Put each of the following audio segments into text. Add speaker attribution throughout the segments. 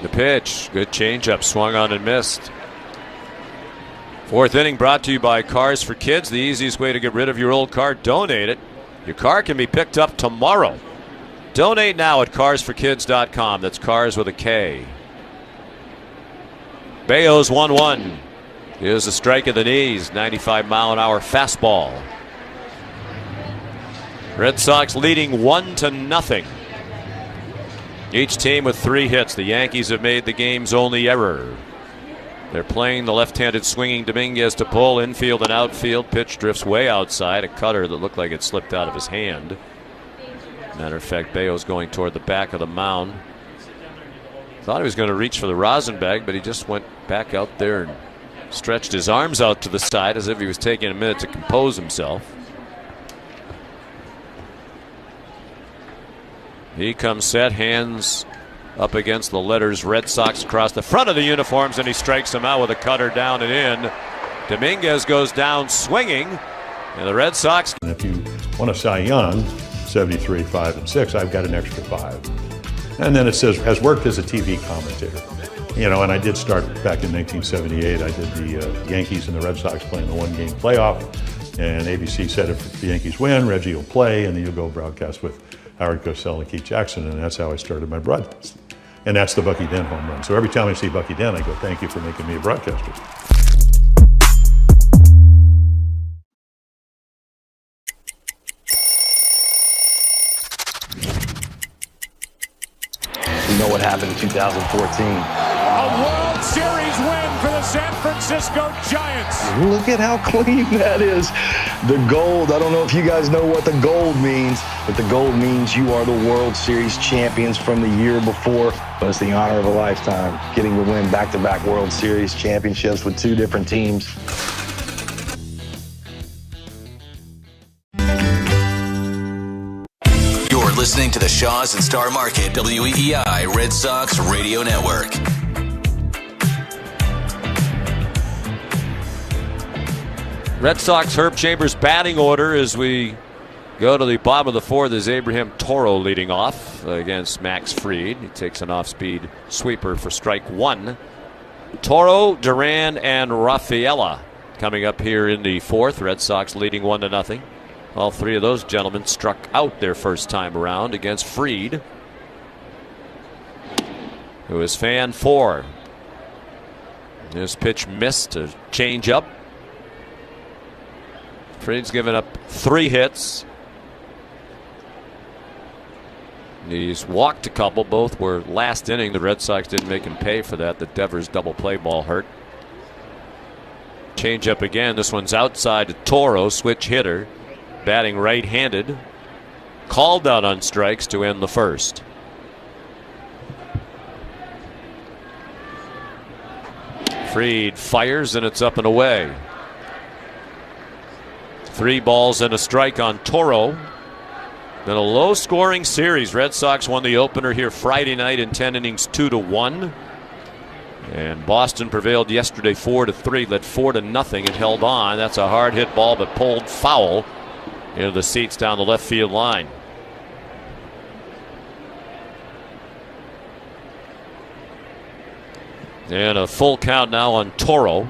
Speaker 1: The pitch, good changeup, swung on and missed. Fourth inning brought to you by Cars for Kids. The easiest way to get rid of your old car, donate it. Your car can be picked up tomorrow. Donate now at carsforkids.com. That's cars with a K. Bayo's 1-1. Here's a strike of the knees, 95-mile-an-hour fastball. Red Sox leading 1-0. Each team with 3 hits. The Yankees have made the game's only error. They're playing the left-handed swinging Dominguez to pull infield and outfield. Pitch drifts way outside. A cutter that looked like it slipped out of his hand. Matter of fact, Bayo's going toward the back of the mound. Thought he was going to reach for the rosin bag, but he just went back out there and stretched his arms out to the side as if he was taking a minute to compose himself. He comes set, hands up against the letters Red Sox across the front of the uniforms, and he strikes him out with a cutter down and in. Dominguez goes down swinging, and the Red Sox.
Speaker 2: And if you want a Cy Young, 73, 5, and 6, I've got an extra 5. And then it says, has worked as a TV commentator. You know, and I did start back in 1978. I did the Yankees and the Red Sox playing the one-game playoff. And ABC said if the Yankees win, Reggie will play, and then you'll go broadcast with Howard Cosell and Keith Jackson. And that's how I started my broadcast. And that's the Bucky Dent home run. So every time I see Bucky Dent, I go, thank you for making me a broadcaster.
Speaker 3: You know what happened in 2014.
Speaker 4: A World Series win for the San Francisco Giants.
Speaker 3: Look at how clean that is. The gold, I don't know if you guys know what the gold means, but the gold means you are the World Series champions from the year before. But it's the honor of a lifetime, getting to win back-to-back World Series championships with 2 different teams.
Speaker 5: You're listening to the Shaws and Star Market WEEI Red Sox Radio Network.
Speaker 1: Red Sox Herb Chambers batting order as we go to the bottom of the 4th is Abraham Toro leading off against Max Fried. He takes an off-speed sweeper for strike 1. Toro, Duran, and Rafaela coming up here in the 4th. Red Sox leading 1-0. All 3 of those gentlemen struck out their first time around against Fried, who is fan 4. This pitch missed, a change-up. Fried's given up 3 hits. He's walked a couple. Both were last inning. The Red Sox didn't make him pay for that. The Devers double play ball hurt. Change up again. This one's outside to Toro, switch hitter, batting right-handed. Called out on strikes to end the 1st. Fried fires, and it's up and away. 3 balls and a strike on Toro. Been a low-scoring series. Red Sox won the opener here Friday night in 10 innings, 2-1. And Boston prevailed yesterday 4-3, led 4-0 and held on. That's a hard hit ball, but pulled foul into the seats down the left field line. And a full count now on Toro.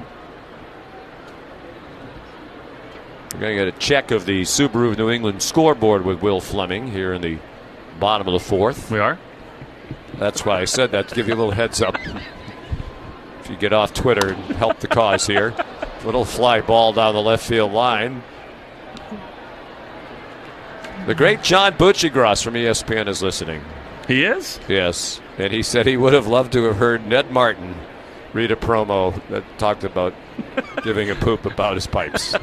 Speaker 1: We're going to get a check of the Subaru of New England scoreboard with Will Fleming here in the bottom of the 4th.
Speaker 6: We are?
Speaker 1: That's why I said that, to give you a little heads up. If you get off Twitter and help the cause here. Little fly ball down the left field line. The great John Buccigross from ESPN is listening.
Speaker 6: He is?
Speaker 1: Yes. And he said he would have loved to have heard Ned Martin read a promo that talked about giving a poop about his pipes.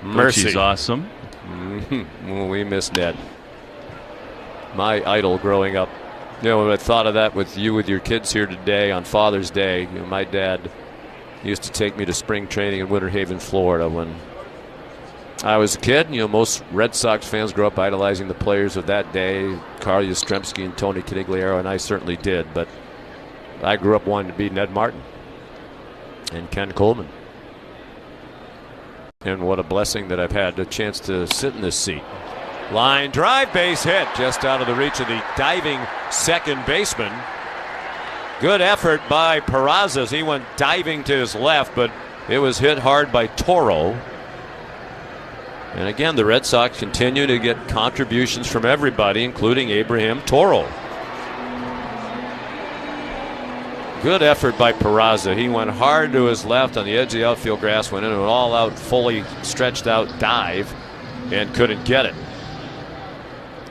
Speaker 1: Mercy.
Speaker 6: She's awesome.
Speaker 1: Well, we miss Ned. My idol growing up. You know, when I thought of that with you with your kids here today on Father's Day, you know, my dad used to take me to spring training in Winter Haven, Florida when I was a kid. You know, most Red Sox fans grow up idolizing the players of that day, Carl Yastrzemski and Tony Conigliaro, and I certainly did. But I grew up wanting to be Ned Martin and Ken Coleman. And what a blessing that I've had the chance to sit in this seat. Line drive, base hit, just out of the reach of the diving second baseman. Good effort by Peraza. He went diving to his left, but it was hit hard by Toro. And again, the Red Sox continue to get contributions from everybody, including Abraham Toro. Good effort by Peraza. He went hard to his left on the edge of the outfield grass, went into an all-out, fully stretched out dive, and couldn't get it.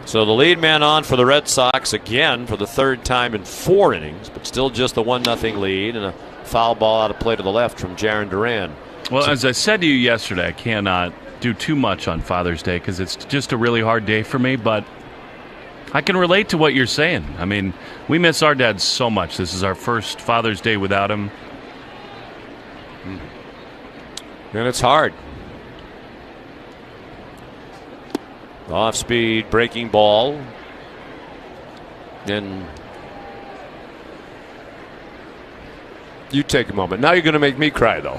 Speaker 1: So the lead man on for the Red Sox again for the third time in 4 innings, but still just the 1-0 lead, and a foul ball out of play to the left from Jarren Duran.
Speaker 6: Well, as I said to you yesterday, I cannot do too much on Father's Day because it's just a really hard day for me, but I can relate to what you're saying. I mean, we miss our dad so much. This is our first Father's Day without him.
Speaker 1: And it's hard. Off-speed breaking ball. And you take a moment. Now you're going to make me cry, though.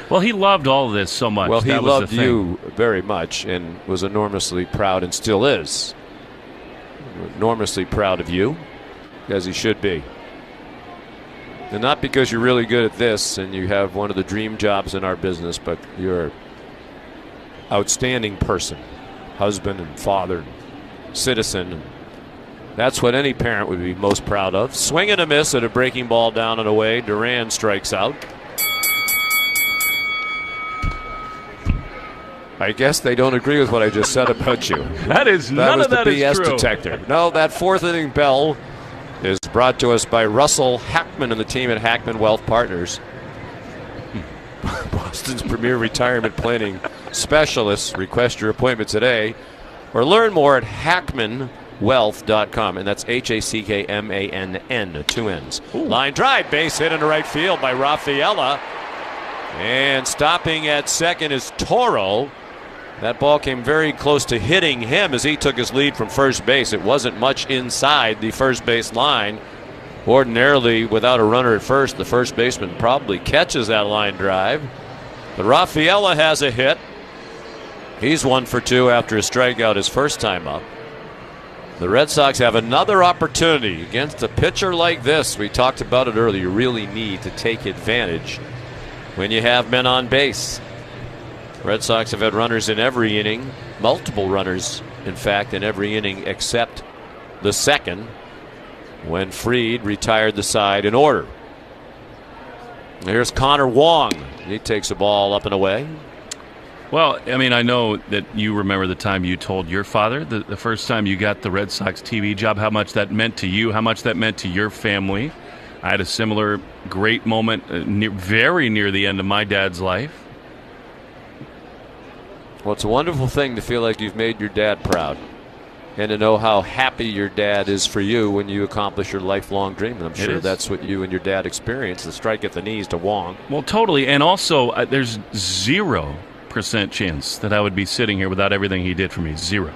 Speaker 6: Well, he loved all of this so much.
Speaker 1: Well, he
Speaker 6: that was
Speaker 1: loved
Speaker 6: the thing.
Speaker 1: you very much and was enormously proud and still is. Enormously proud of you, as he should be. And not because you're really good at this and you have one of the dream jobs in our business, but you're an outstanding person, husband and father, citizen. That's what any parent would be most proud of. Swing and a miss at a breaking ball down and away. Duran strikes out. I guess they don't agree with what I just said about you.
Speaker 6: None of that is
Speaker 1: BS
Speaker 6: true.
Speaker 1: detector. No, that 4th inning bell is brought to us by Russell Hackman and the team at Hackman Wealth Partners. Boston's premier retirement planning specialists. Request your appointment today or learn more at hackmanwealth.com. And that's HACKMANN, 2 N's.
Speaker 6: Ooh.
Speaker 1: Line drive, base hit into right field by Rafaela. And stopping at second is Toro. That ball came very close to hitting him as he took his lead from first base. It wasn't much inside the first base line. Ordinarily, without a runner at first, the first baseman probably catches that line drive. But Rafaela has a hit. He's 1 for 2 after a strikeout his first time up. The Red Sox have another opportunity against a pitcher like this. We talked about it earlier. You really need to take advantage when you have men on base. Red Sox have had runners in every inning, multiple runners, in fact, in every inning except the second, when Fried retired the side in order. Here's Connor Wong. He takes a ball up and away.
Speaker 6: Well, I mean, I know that you remember the time you told your father, the first time you got the Red Sox TV job, how much that meant to you, how much that meant to your family. I had a similar great moment very near the end of my dad's life.
Speaker 1: Well, it's a wonderful thing to feel like you've made your dad proud and to know how happy your dad is for you when you accomplish your lifelong dream. And I'm sure that's what you and your dad experienced, the strike at the knees to Wong.
Speaker 6: Well, totally. And also, there's 0% chance that I would be sitting here without everything he did for me. 0.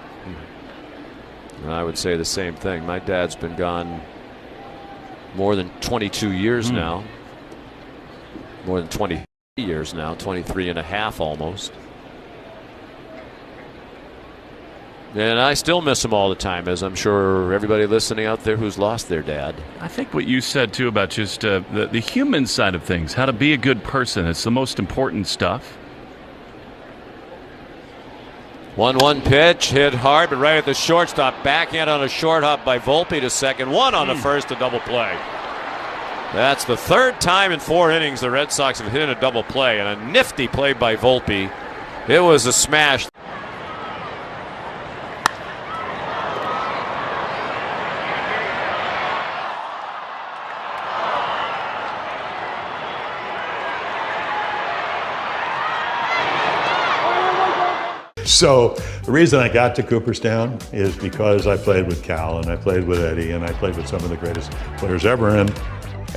Speaker 1: I would say the same thing. My dad's been gone more than 22 years now. More than 20 years now, 23 and a half almost. And I still miss him all the time, as I'm sure everybody listening out there who's lost their dad.
Speaker 6: I think what you said, too, about just the human side of things, how to be a good person, it's the most important stuff.
Speaker 1: 1-1 pitch, hit hard, but right at the shortstop. Backhand on a short hop by Volpe to second. 1 on the first, a double play. That's the 3rd time in 4 innings the Red Sox have hit a double play, and a nifty play by Volpe. It was a smash.
Speaker 2: So the reason I got to Cooperstown is because I played with Cal and I played with Eddie and I played with some of the greatest players ever. And,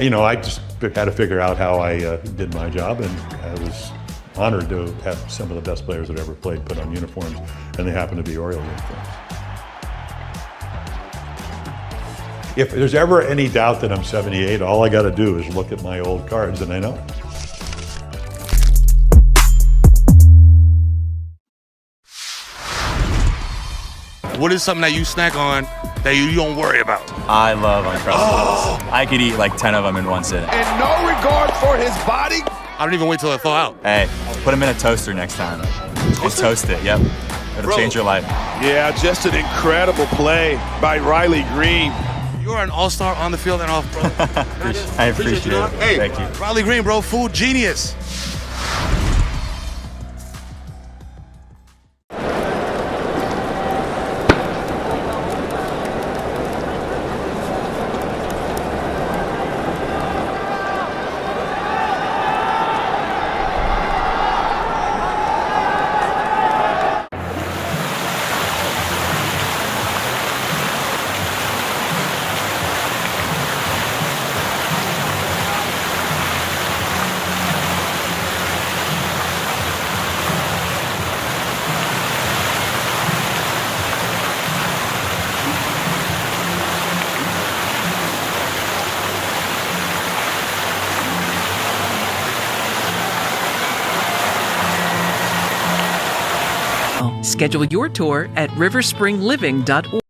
Speaker 2: you know, I just had to figure out how I did my job, and I was honored to have some of the best players that ever played put on uniforms, and they happen to be Oriole uniforms. If there's ever any doubt that I'm 78, all I got to do is look at my old cards and I know.
Speaker 7: What is something that you snack on that you don't worry about?
Speaker 8: I love Uncrustables. I could eat like 10 of them in one sitting.
Speaker 9: And no regard for his body.
Speaker 7: I don't even wait till I thaw out.
Speaker 8: Hey, put them in a toaster next time. Just toast it, yep. It'll change your life.
Speaker 9: Yeah, just an incredible play by Riley Green.
Speaker 7: You are an all-star on the field and off, bro.
Speaker 8: I appreciate it.
Speaker 7: Hey,
Speaker 8: thank you.
Speaker 7: Riley Green, bro, food genius.
Speaker 10: Schedule your tour at riverspringliving.org.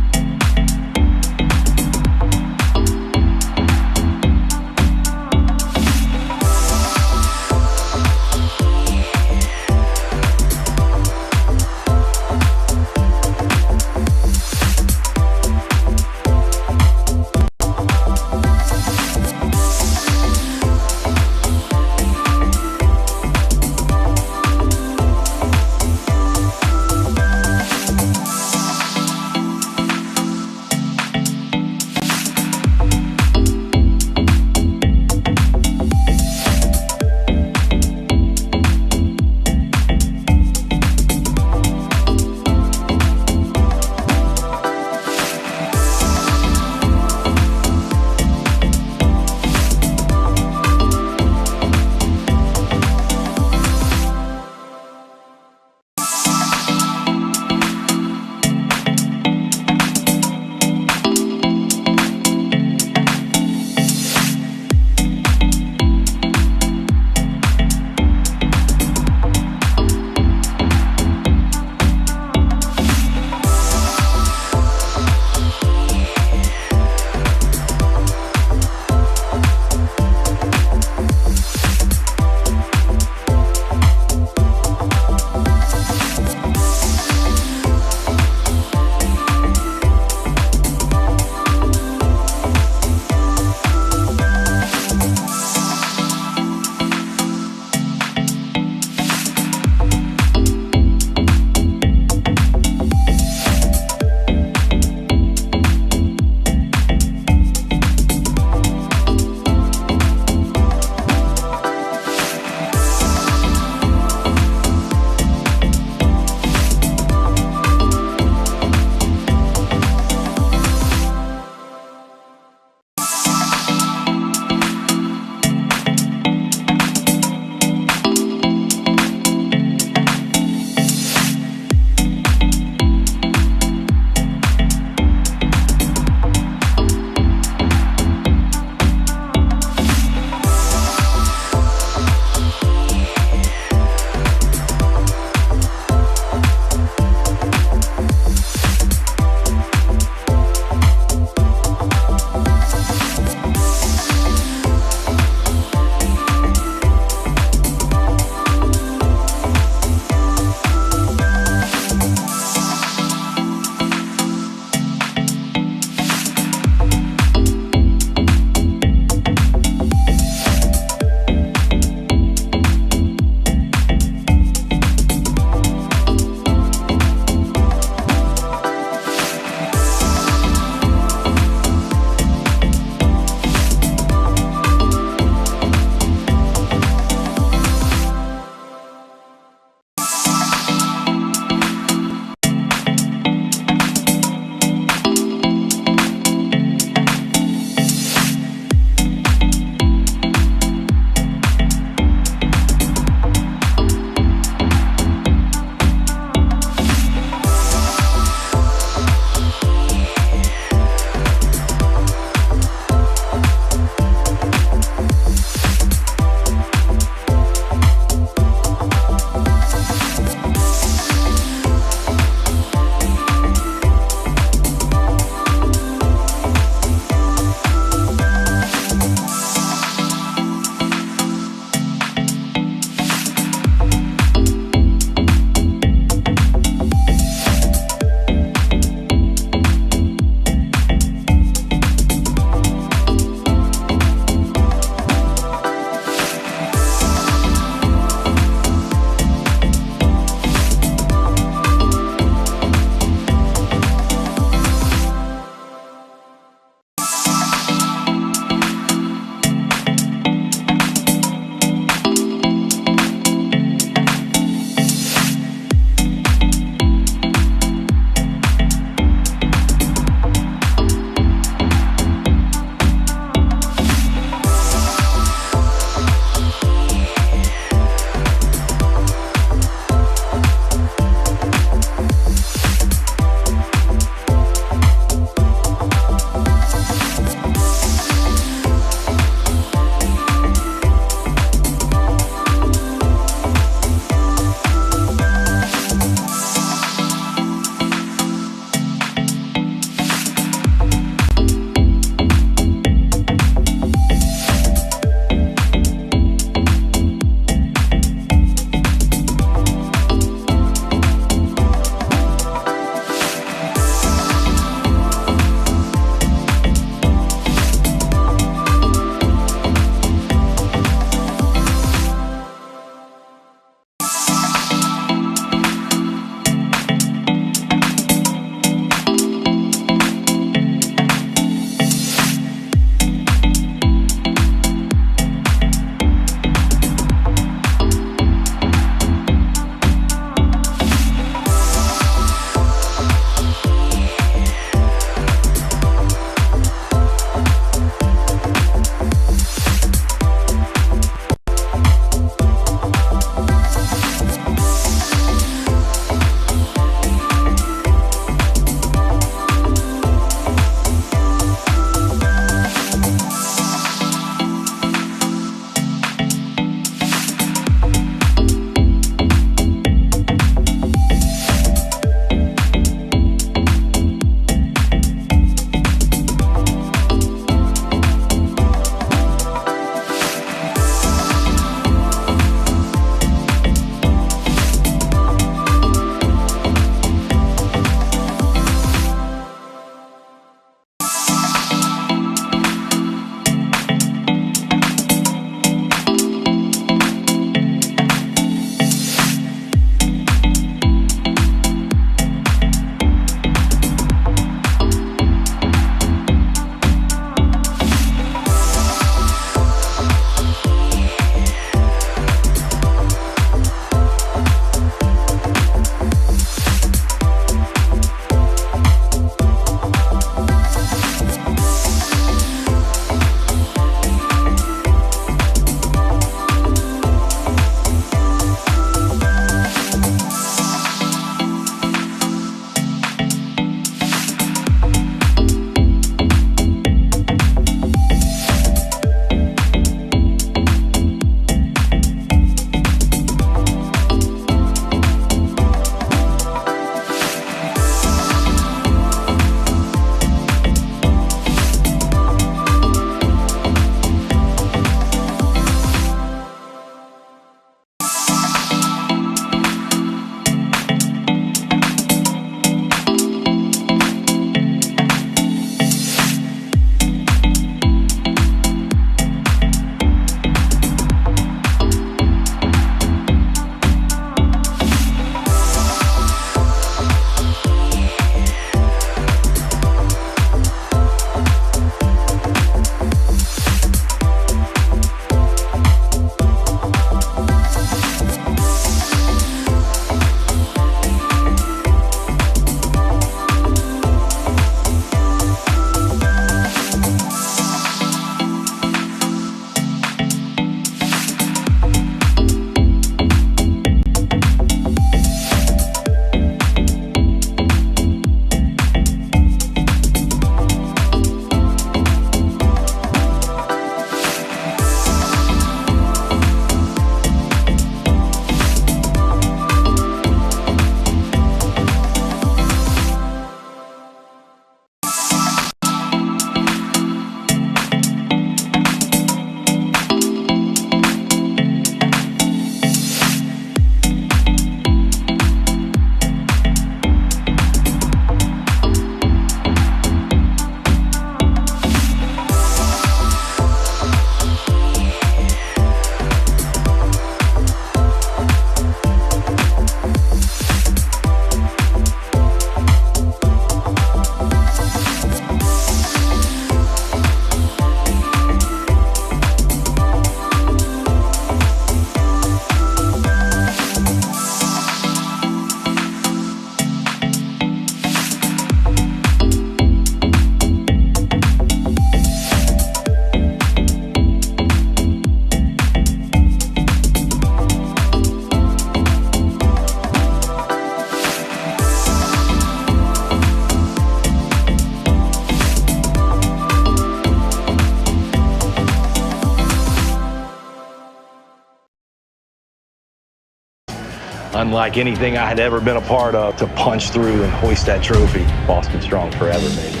Speaker 3: unlike anything I had ever been a part of, to punch through and hoist that trophy. Boston strong forever, baby.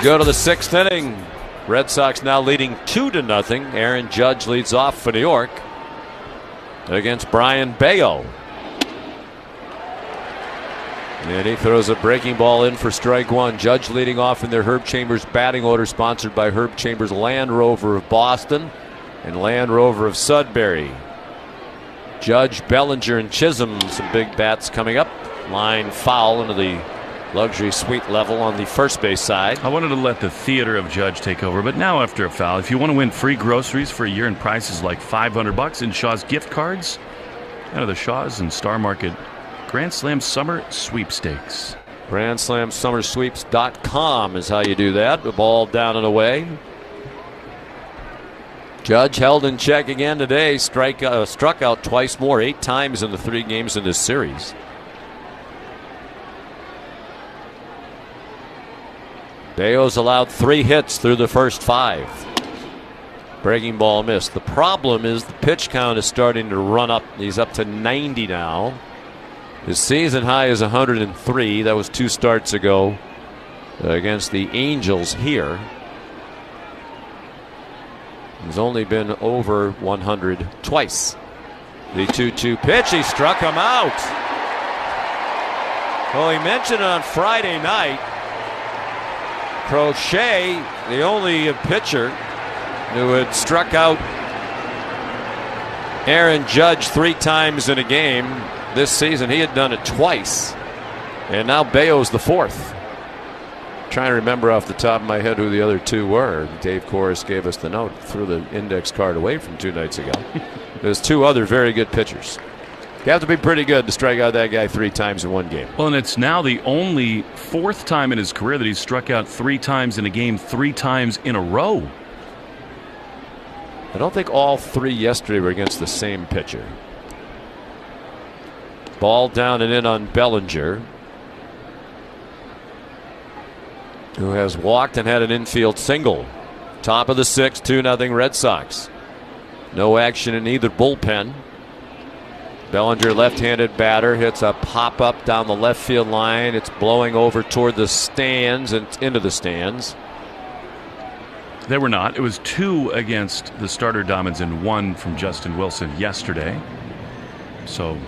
Speaker 1: Go to the 6th inning. Red Sox now leading 2-0. Aaron Judge leads off for New York against Brian Bayo. And he throws a breaking ball in for strike one. Judge leading off in their Herb Chambers batting order, sponsored by Herb Chambers Land Rover of Boston and Land Rover of Sudbury. Judge, Bellinger, and Chisholm, some big bats coming up. Line foul into the luxury suite level on the first base side.
Speaker 6: I wanted to let the theater of Judge take over, but now after a foul, if you want to win free groceries for a year and prices like $500 in Shaw's gift cards, out of the Shaw's and Star Market Grand Slam Summer Sweepstakes.
Speaker 1: GrandSlamSummerSweeps.com is how you do that. The ball down and away. Judge held in check again today. Struck out twice more, 8 times in the 3 games in this series. Bayo's allowed 3 hits through the first 5. Breaking ball missed. The problem is the pitch count is starting to run up. He's up to 90 now. His season high is 103. That was 2 starts ago against the Angels here. He's only been over 100 twice. The 2-2 pitch, he struck him out. Well, he mentioned it on Friday night. Crochet, the only pitcher who had struck out Aaron Judge 3 times in a game this season. He had done it twice, and now Bayo's the 4th. Trying to remember off the top of my head who the other 2 were. Dave Corris gave us the note, threw the index card away from 2 nights ago. There's 2 other very good pitchers. You have to be pretty good to strike out that guy 3 times in one game.
Speaker 6: Well, and it's now the only 4th time in his career that he's struck out 3 times in a game 3 times in a row.
Speaker 1: I don't think all 3 yesterday were against the same pitcher. Ball down and in on Bellinger, who has walked and had an infield single. Top of the 6th, 2-0 Red Sox. No action in either bullpen. Bellinger, left-handed batter, hits a pop-up down the left field line. It's blowing over toward the stands and into the stands.
Speaker 6: They were not. It was 2 against the starter Dommins and 1 from Justin Wilson yesterday. So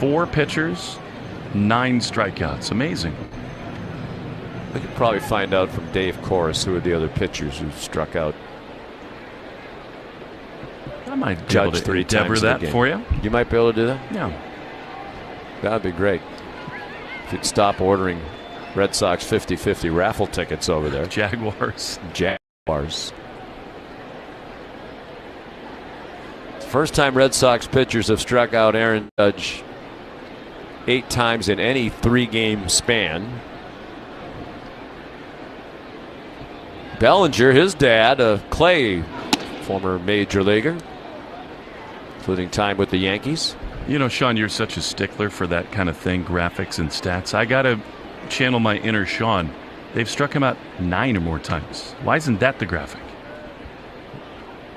Speaker 6: 4 pitchers, 9 strikeouts. Amazing.
Speaker 1: We could probably find out from Dave Corris who are the other pitchers who struck out.
Speaker 6: I might
Speaker 1: Judge 3 times
Speaker 6: that for you.
Speaker 1: You might be able to do that?
Speaker 6: Yeah.
Speaker 1: That'd be great. If you'd stop ordering Red Sox 50-50 raffle tickets over there.
Speaker 6: Jaguars.
Speaker 1: First time Red Sox pitchers have struck out Aaron Judge 8 times in any 3-game span. Bellinger, his dad, Clay, former major leaguer, including time with the Yankees.
Speaker 6: You know, Sean, you're such a stickler for that kind of thing, graphics and stats. I got to channel my inner Sean. They've struck him out 9 or more times. Why isn't that the graphic?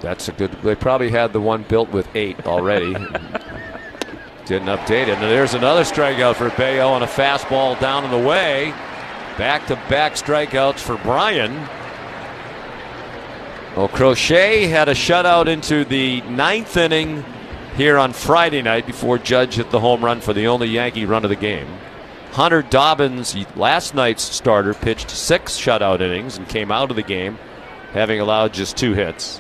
Speaker 1: That's a good. They probably had the one built with 8 already. Didn't update it. And there's another strikeout for Bayo on a fastball down in the way. Back-to-back strikeouts for Bryan. Well, Crochet had a shutout into the 9th inning here on Friday night before Judge hit the home run for the only Yankee run of the game. Hunter Dobbins, last night's starter, pitched 6 shutout innings and came out of the game having allowed just 2 hits.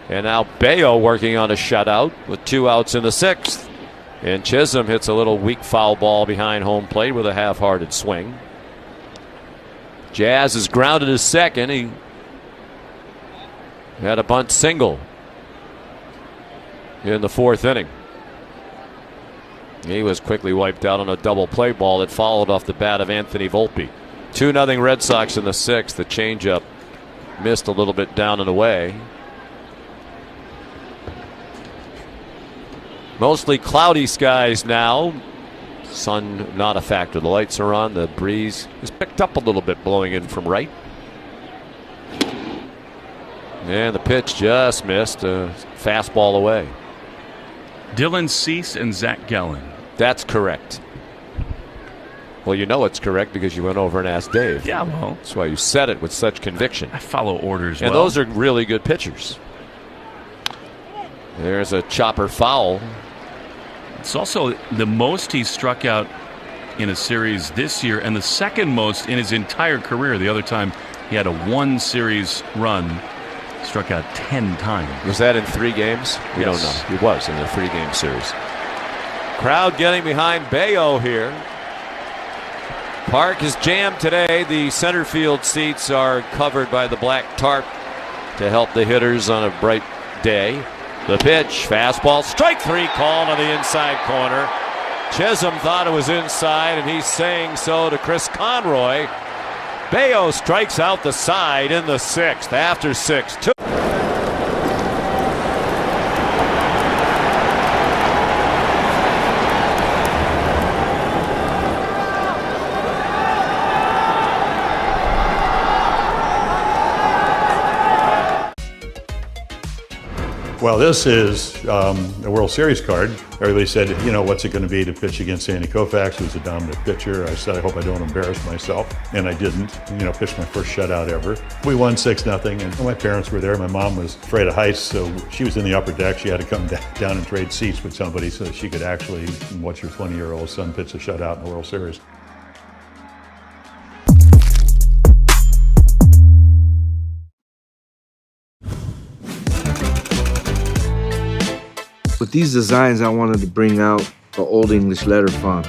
Speaker 1: And now Bayo working on a shutout with 2 outs in the 6th. And Chisholm hits a little weak foul ball behind home plate with a half-hearted swing. Jazz is grounded to second. He had a bunt single in the 4th inning. He was quickly wiped out on a double play ball that followed off the bat of Anthony Volpe. 2-0 Red Sox in the 6th. The changeup missed a little bit down and away. Mostly cloudy skies now. Sun not a factor. The lights are on. The breeze is picked up a little bit, blowing in from right. And the pitch just missed. A fastball away.
Speaker 6: Dylan Cease and Zach Gallen.
Speaker 1: That's correct. Well, you know it's correct because you went over and asked Dave.
Speaker 6: Yeah, well.
Speaker 1: That's why you said it with such conviction.
Speaker 6: I follow orders
Speaker 1: and
Speaker 6: well.
Speaker 1: Those are really good pitchers. There's a chopper foul.
Speaker 6: It's also the most he struck out in a series this year and the second most in his entire career. The other time he had a one-series run, struck out 10 times.
Speaker 1: Was that in 3 games? We don't know. He was in the 3-game series. Crowd getting behind Bayo here. Park is jammed today. The center field seats are covered by the black tarp to help the hitters on a bright day. The pitch, fastball, strike 3 called on the inside corner. Chisholm thought it was inside, and he's saying so to Chris Conroy. Bayo strikes out the side in the 6th after 6-2.
Speaker 2: Well, this is a World Series card. Everybody said, you know, what's it going to be to pitch against Sandy Koufax, who's a dominant pitcher? I said, I hope I don't embarrass myself. And I didn't. You know, pitched my first shutout ever. We won 6-0, and my parents were there. My mom was afraid of heights, so she was in the upper deck. She had to come down and trade seats with somebody so that she could actually watch her 20-year-old son pitch a shutout in the World Series.
Speaker 11: With these designs, I wanted to bring out the Old English letter font,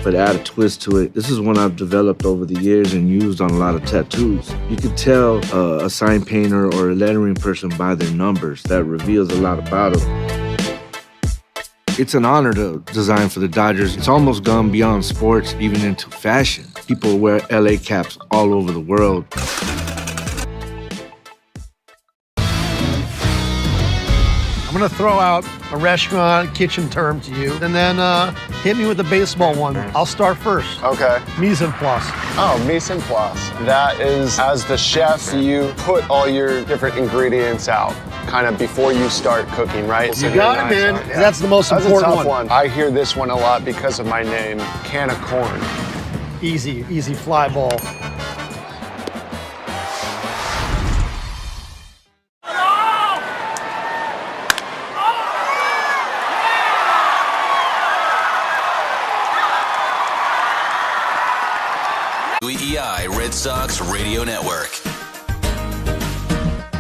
Speaker 11: but add a twist to it. This is one I've developed over the years and used on a lot of tattoos. You could tell a sign painter or a lettering person by their numbers. That reveals a lot about them. It's an honor to design for the Dodgers. It's almost gone beyond sports, even into fashion. People wear LA caps all over the world.
Speaker 12: I'm going to throw out a restaurant kitchen term to you, and then hit me with the baseball one. I'll start first.
Speaker 13: Okay.
Speaker 12: Mise en place.
Speaker 13: Oh, mise en place. That is, as the chef, you put all your different ingredients out, kind of before you start cooking, right?
Speaker 12: You got it, man. Yeah. That's the most important
Speaker 13: one. That's a tough one. I hear this one a lot because of my name, Can of Corn.
Speaker 12: Easy fly ball.
Speaker 5: Red Sox Radio Network.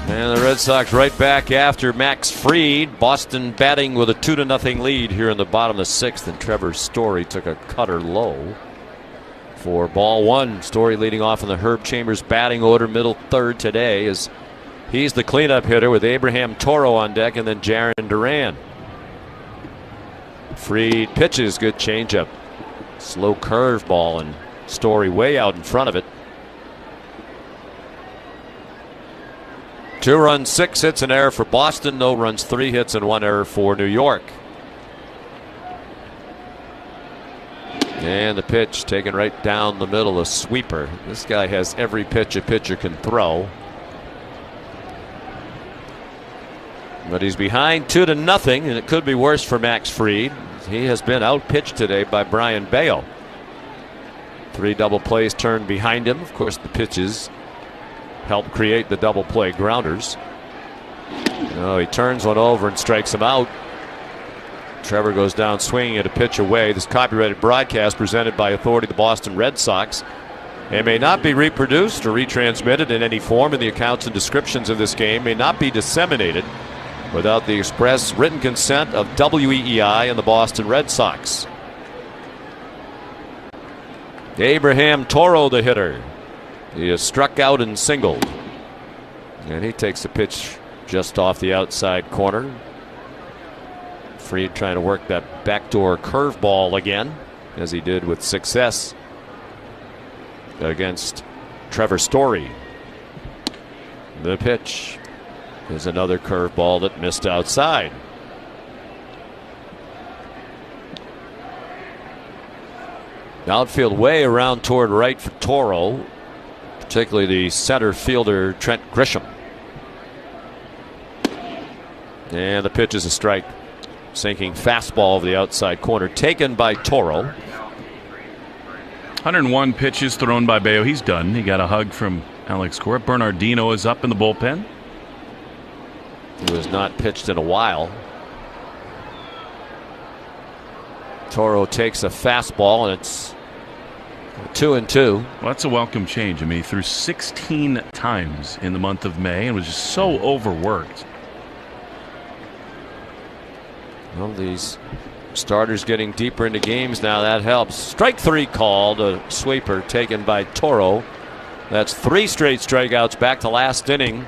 Speaker 1: And the Red Sox right back after Max Fried. Boston batting with a 2-0 lead here in the bottom of the 6th, and Trevor Story took a cutter low for ball 1. Story leading off in the Herb Chambers batting order, middle 3rd today, as he's the cleanup hitter with Abraham Toro on deck and then Jarren Duran. Fried pitches, good changeup, slow curveball, and Story way out in front of it. 2 runs, 6 hits, an error for Boston. No runs, 3 hits, and 1 error for New York. And the pitch taken right down the middle, a sweeper. This guy has every pitch a pitcher can throw. But he's behind 2-0, and it could be worse for Max Fried. He has been outpitched today by Brian Bayo. 3 double plays turned behind him. Of course, the pitches help create the double play grounders. Oh, he turns one over and strikes him out. Trevor goes down swinging at a pitch away. This copyrighted broadcast presented by authority of the Boston Red Sox. It may not be reproduced or retransmitted in any form, and the accounts and descriptions of this game may not be disseminated without the express written consent of WEEI and the Boston Red Sox. Abraham Toro, the hitter. He is struck out and singled. And he takes the pitch just off the outside corner. Fried trying to work that backdoor curveball again, as he did with success against Trevor Story. The pitch is another curveball that missed outside. Outfield way around toward right for Toro, particularly the center fielder Trent Grisham. And the pitch is a strike. Sinking fastball of the outside corner taken by Toro.
Speaker 6: 101 pitches thrown by Bayo. He's done. He got a hug from Alex Cora. Bernardino is up in the bullpen.
Speaker 1: Who has not pitched in a while. Toro takes a fastball, and it's 2-2.
Speaker 6: Well, that's a welcome change. I mean, he threw 16 times in the month of May and was just so overworked.
Speaker 1: Well, these starters getting deeper into games now, that helps. Strike 3 called, a sweeper taken by Toro. That's 3 straight strikeouts back to last inning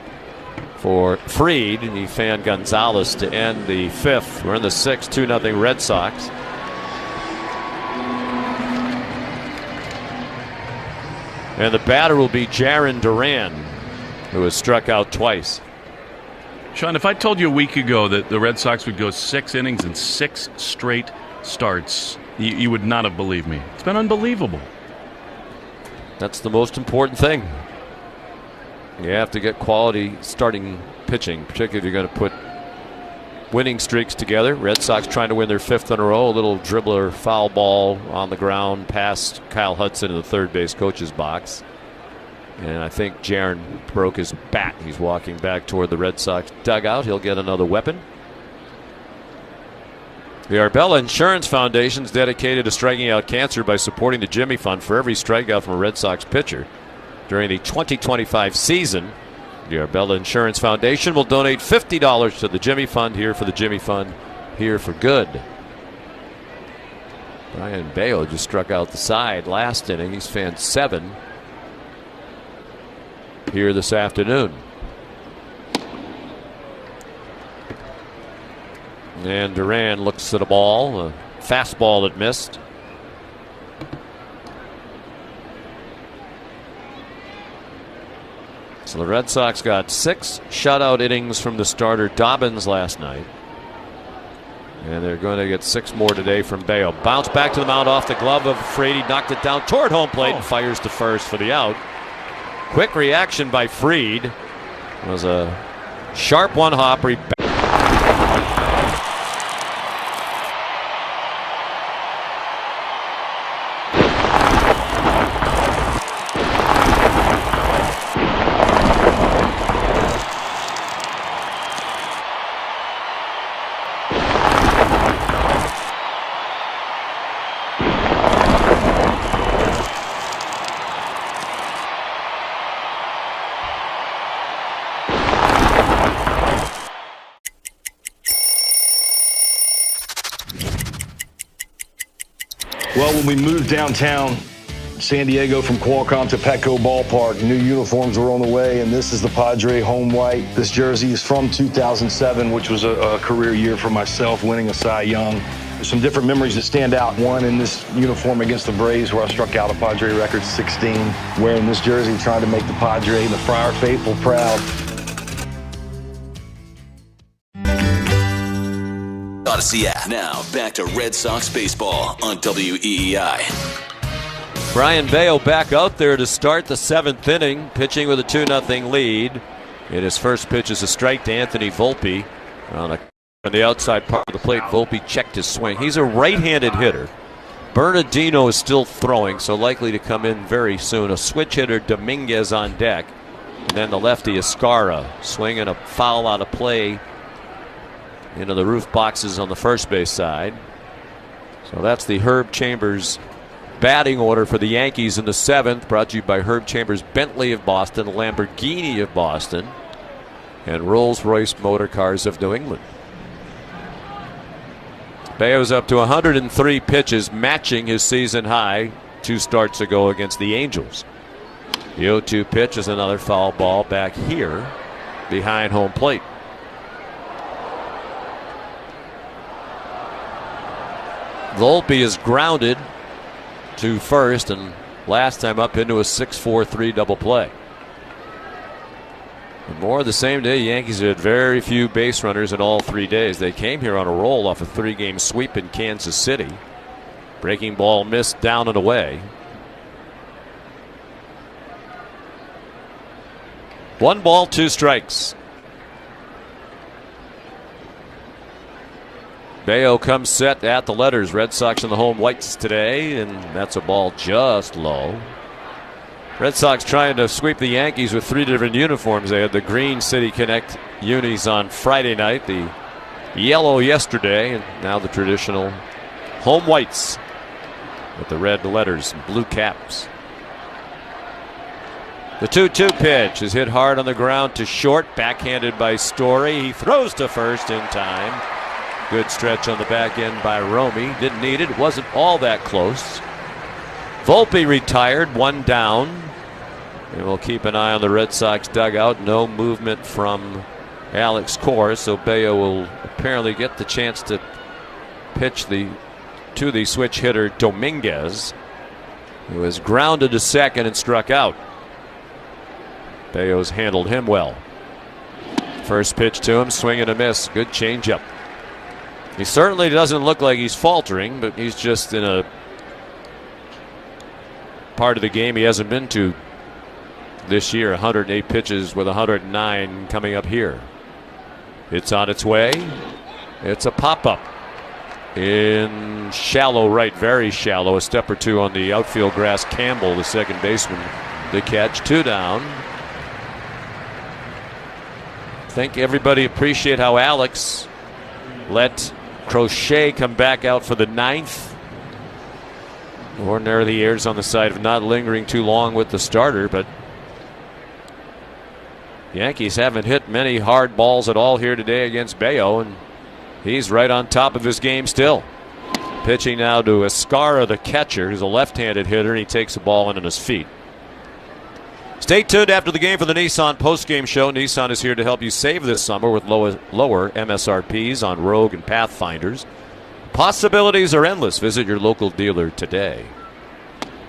Speaker 1: for Fried, and he fanned Gonzalez to end the 5th. We're in the 6th, 2-0 Red Sox. And the batter will be Jarren Duran, who has struck out twice.
Speaker 6: Sean, if I told you a week ago that the Red Sox would go 6 innings and 6 straight starts, you would not have believed me. It's been unbelievable.
Speaker 1: That's the most important thing. You have to get quality starting pitching, particularly if you're going to put winning streaks together. Red Sox trying to win their 5th in a row. A little dribbler foul ball on the ground past Kyle Hudson in the third base coach's box. And I think Jarren broke his bat. He's walking back toward the Red Sox dugout. He'll get another weapon. The Arbella Insurance Foundation is dedicated to striking out cancer by supporting the Jimmy Fund for every strikeout from a Red Sox pitcher. During the 2025 season, the Arbella Insurance Foundation will donate $50 to the Jimmy Fund. Here for the Jimmy Fund, here for good. Brian Bayo just struck out the side last inning. He's fanned 7 here this afternoon. And Duran looks at a ball, a fastball that missed. So the Red Sox got 6 shutout innings from the starter Dobbins last night. And they're going to get 6 more today from Bayo. Bounce back to the mound off the glove of Fried. He knocked it down toward home plate and fires to first for the out. Quick reaction by Fried. It was a sharp one-hopper.
Speaker 3: Well, when we moved downtown San Diego from Qualcomm to Petco Ballpark, new uniforms were on the way, and this is the Padre home white. This jersey is from 2007, which was a career year for myself, winning a Cy Young. There's some different memories that stand out. One in this uniform against the Braves, where I struck out a Padre record 16, wearing this jersey, trying to make the Padre and the Friar faithful proud.
Speaker 5: Odyssey app. Now back to Red Sox baseball on WEEI.
Speaker 1: Brian Bayo back out there to start the 7th inning, pitching with a 2-0 lead. And his first pitch is a strike to Anthony Volpe. On the outside part of the plate, Volpe checked his swing. He's a right-handed hitter. Bernardino is still throwing, so likely to come in very soon. A switch hitter, Dominguez on deck. And then the lefty, Escara, swinging a foul out of play into the roof boxes on the first base side. So that's the Herb Chambers batting order for the Yankees in the 7th, brought to you by Herb Chambers Bentley of Boston, Lamborghini of Boston, and Rolls-Royce Motor Cars of New England. Bayo's up to 103 pitches, matching his season high 2 starts ago against the Angels. The 0-2 pitch is another foul ball back here behind home plate. Volpe is grounded to first, and last time up into a 6-4-3 double play. And more of the same day, Yankees had very few base runners in all 3 days. They came here on a roll off a 3-game sweep in Kansas City. Breaking ball missed down and away. 1 ball, 2 strikes. Bayo comes set at the letters. Red Sox in the home whites today, and that's a ball just low. Red Sox trying to sweep the Yankees with 3 different uniforms. They had the green City Connect unis on Friday night, the yellow yesterday, and now the traditional home whites with the red letters and blue caps. The 2-2 pitch is hit hard on the ground to short, backhanded by Story. He throws to first in time. Good stretch on the back end by Romy. Didn't need it. It wasn't all that close. Volpe retired, 1 down. And we'll keep an eye on the Red Sox dugout. No movement from Alex Cora, so Bayo will apparently get the chance to pitch to the switch hitter Dominguez, who was grounded to second and struck out. Bayo's handled him well. First pitch to him, swing and a miss. Good changeup. He certainly doesn't look like he's faltering, but he's just in a part of the game he hasn't been to this year. 108 pitches with 109 coming up here. It's on its way. It's a pop-up in shallow right, very shallow. A step or 2 on the outfield grass. Campbell, the second baseman, the catch. 2 down. I think everybody appreciate how Alex let Crochet come back out for the 9th. Ordinarily, he errs on the side of not lingering too long with the starter, but the Yankees haven't hit many hard balls at all here today against Bayo, and he's right on top of his game still. Pitching now to Escara, the catcher, who's a left-handed hitter, and he takes the ball in on his feet. Stay tuned after the game for the Nissan post-game show. Nissan is here to help you save this summer with lower MSRPs on Rogue and Pathfinders. Possibilities are endless. Visit your local dealer today.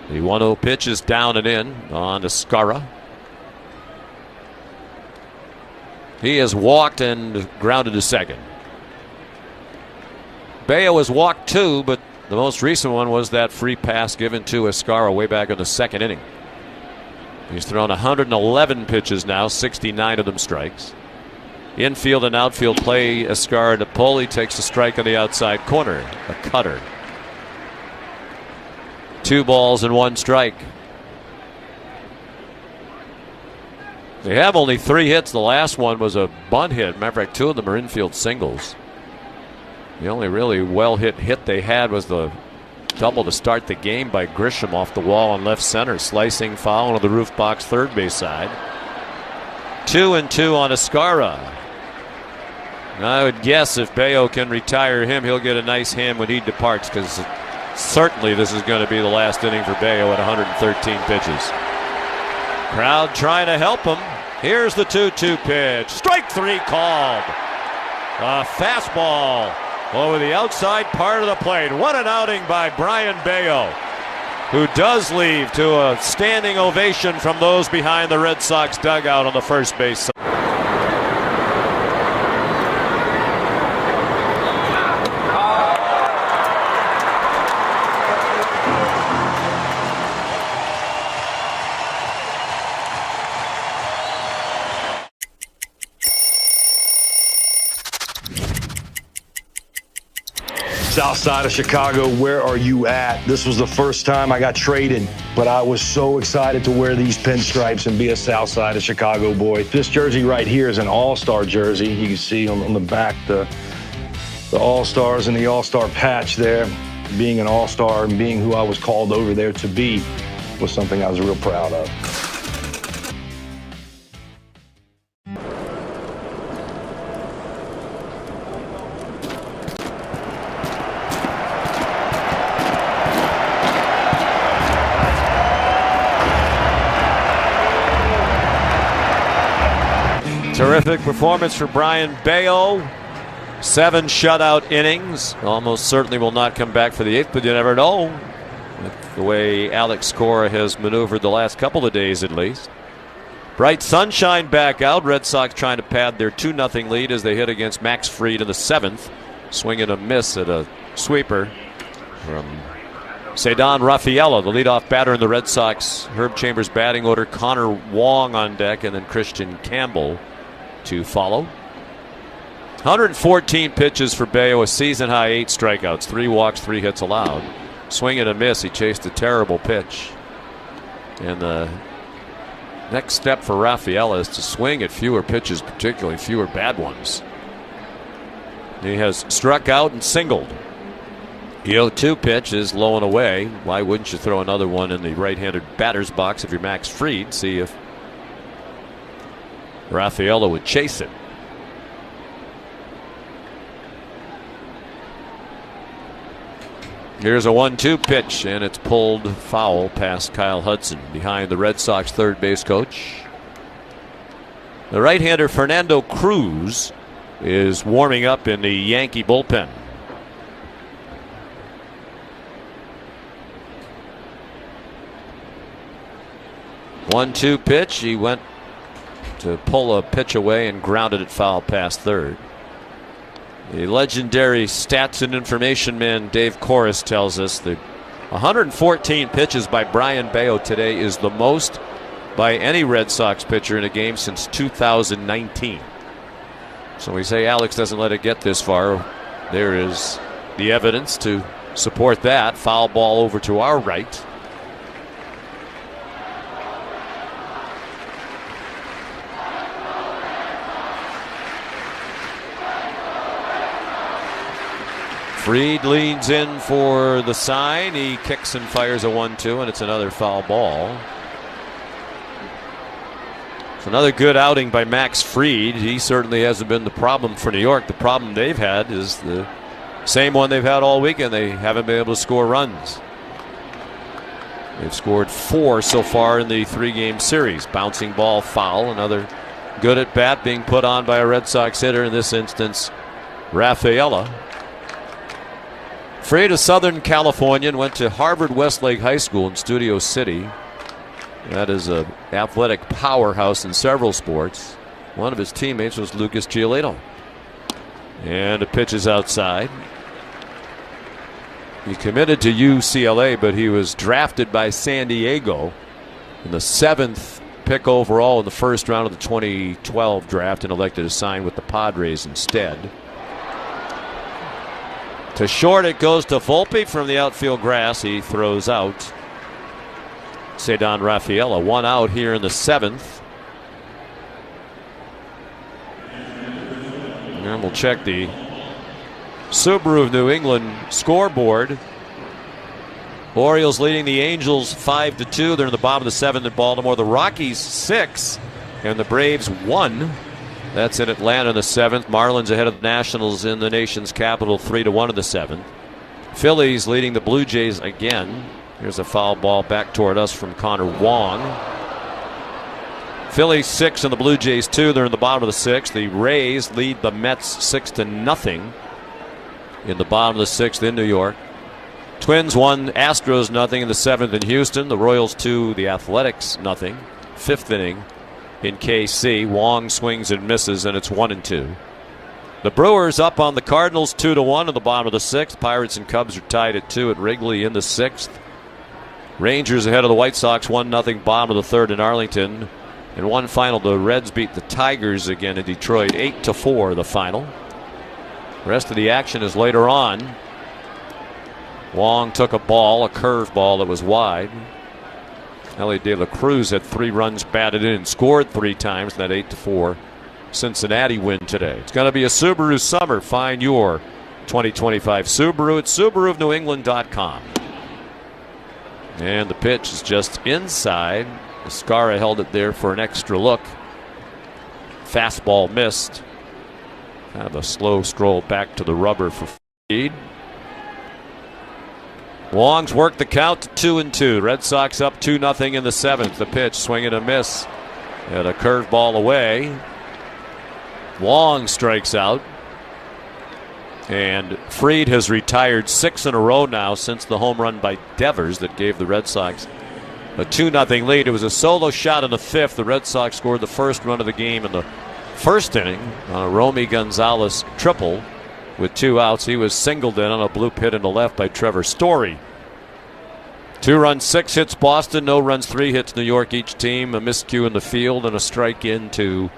Speaker 1: The 1-0 pitch is down and in on Escara. He has walked and grounded to second. Bayo has walked 2, but the most recent one was that free pass given to Escara way back in the 2nd inning. He's thrown 111 pitches now, 69 of them strikes. Infield and outfield play Escara to pull. He takes a strike on the outside corner, a cutter. 2 balls and 1 strike. They have only 3 hits. The last one was a bunt hit. Matter of fact, 2 of them are infield singles. The only really well-hit they had was the double to start the game by Grisham off the wall on left center. Slicing foul on the roof box third base side. 2-2 on Escara. I would guess if Bayo can retire him, he'll get a nice hand when he departs, because certainly this is going to be the last inning for Bayo at 113 pitches. Crowd trying to help him. Here's the 2-2 pitch. Strike 3 called. A fastball over the outside part of the plate. What an outing by Brian Bayo, who does leave to a standing ovation from those behind the Red Sox dugout on the first base side.
Speaker 3: South side of Chicago, where are you at? This was the first time I got traded, but I was so excited to wear these pinstripes and be a South side of Chicago boy. This jersey right here is an all-star jersey. You can see on the back the all-stars and the all-star patch there. Being an all-star and being who I was called over there to be was something I was real proud of.
Speaker 1: Terrific performance for Brian Bayo. 7 shutout innings. Almost certainly will not come back for the 8th, but you never know. With the way Alex Cora has maneuvered the last couple of days at least. Bright sunshine back out. Red Sox trying to pad their 2-0 lead as they hit against Max Fried in the 7th. Swing and a miss at a sweeper from Ceddanne Rafaela, the leadoff batter in the Red Sox Herb Chambers batting order. Connor Wong on deck, and then Christian Campbell to follow. 114 pitches for Bayo, a season high 8 strikeouts, 3 walks, 3 hits allowed. Swing and a miss. He chased a terrible pitch. And the next step for Rafaela is to swing at fewer pitches, particularly fewer bad ones. He has struck out and singled. The 0-2 pitch is low and away. Why wouldn't you throw another one in the right-handed batter's box if you're Max Fried? See if Rafaela would chase it. Here's a 1-2 pitch, and it's pulled foul past Kyle Hudson behind the Red Sox third base coach. The right-hander Fernando Cruz is warming up in the Yankee bullpen. One-two pitch. He went to pull a pitch away and grounded it foul past third. The legendary stats and information man Dave Corris tells us that 114 pitches by Brian Bayo today is the most by any Red Sox pitcher in a game since 2019. So we say Alex doesn't let it get this far. There is the evidence to support that. Foul ball over to our right. Fried leans in for the sign. He kicks and fires a 1-2, and it's another foul ball. It's another good outing by Max Fried. He certainly hasn't been the problem for New York. The problem they've had is the same one they've had all weekend. They haven't been able to score runs. They've scored 4 so far in the 3-game series. Bouncing ball foul. Another good at bat being put on by a Red Sox hitter, in this instance Rafaela. Fried, a Southern Californian, went to Harvard Westlake High School in Studio City. That is an athletic powerhouse in several sports. One of his teammates was Lucas Giolito. And a pitch is outside. He committed to UCLA, but he was drafted by San Diego in the 7th pick overall in the first round of the 2012 draft and elected to sign with the Padres instead. To short, it goes to Volpe from the outfield grass. He throws out Ceddanne Rafaela. 1 out here in the 7th. And we'll check the Subaru of New England scoreboard. Orioles leading the Angels 5-2. They're in the bottom of the 7th in Baltimore. The Rockies 6 and the Braves 1. That's in Atlanta in the 7th. Marlins ahead of the Nationals in the nation's capital 3-1 in the 7th. Phillies leading the Blue Jays again. Here's a foul ball back toward us from Connor Wong. Phillies 6 and the Blue Jays 2. They're in the bottom of the 6th. The Rays lead the Mets 6-0 in the bottom of the 6th in New York. Twins 1, Astros 0 in the 7th in Houston. The Royals 2, the Athletics 0. 5th inning in KC. Wong swings and misses, and it's 1-2. The Brewers up on the Cardinals 2-1 in the bottom of the 6th. Pirates and Cubs are tied at 2 at Wrigley in the 6th. Rangers ahead of the White Sox 1-0 bottom of the 3rd in Arlington. And one final, the Reds beat the Tigers again in Detroit 8-4 the final. The rest of the action is later on. Wong took a curve ball that was wide. Ellie De La Cruz had 3 runs batted in and scored 3 times in that 8-4 Cincinnati win today. It's going to be a Subaru summer. Find your 2025 Subaru at SubaruofNewEngland.com. And the pitch is just inside. Escara held it there for an extra look. Fastball missed. Kind of a slow stroll back to the rubber for Fried. Wong's worked the count to 2-2. Red Sox up 2-0 in the 7th. The pitch, swing and a miss. And a curveball away. Wong strikes out. And Fried has retired 6 in a row now since the home run by Devers that gave the Red Sox a 2-0 lead. It was a solo shot in the 5th. The Red Sox scored the first run of the game in the 1st inning on a Romy Gonzalez triple. With 2 outs, he was singled in on a bloop hit in the left by Trevor Story. 2 runs, 6 hits Boston, no runs, 3 hits New York each team. A miscue in the field and a strike into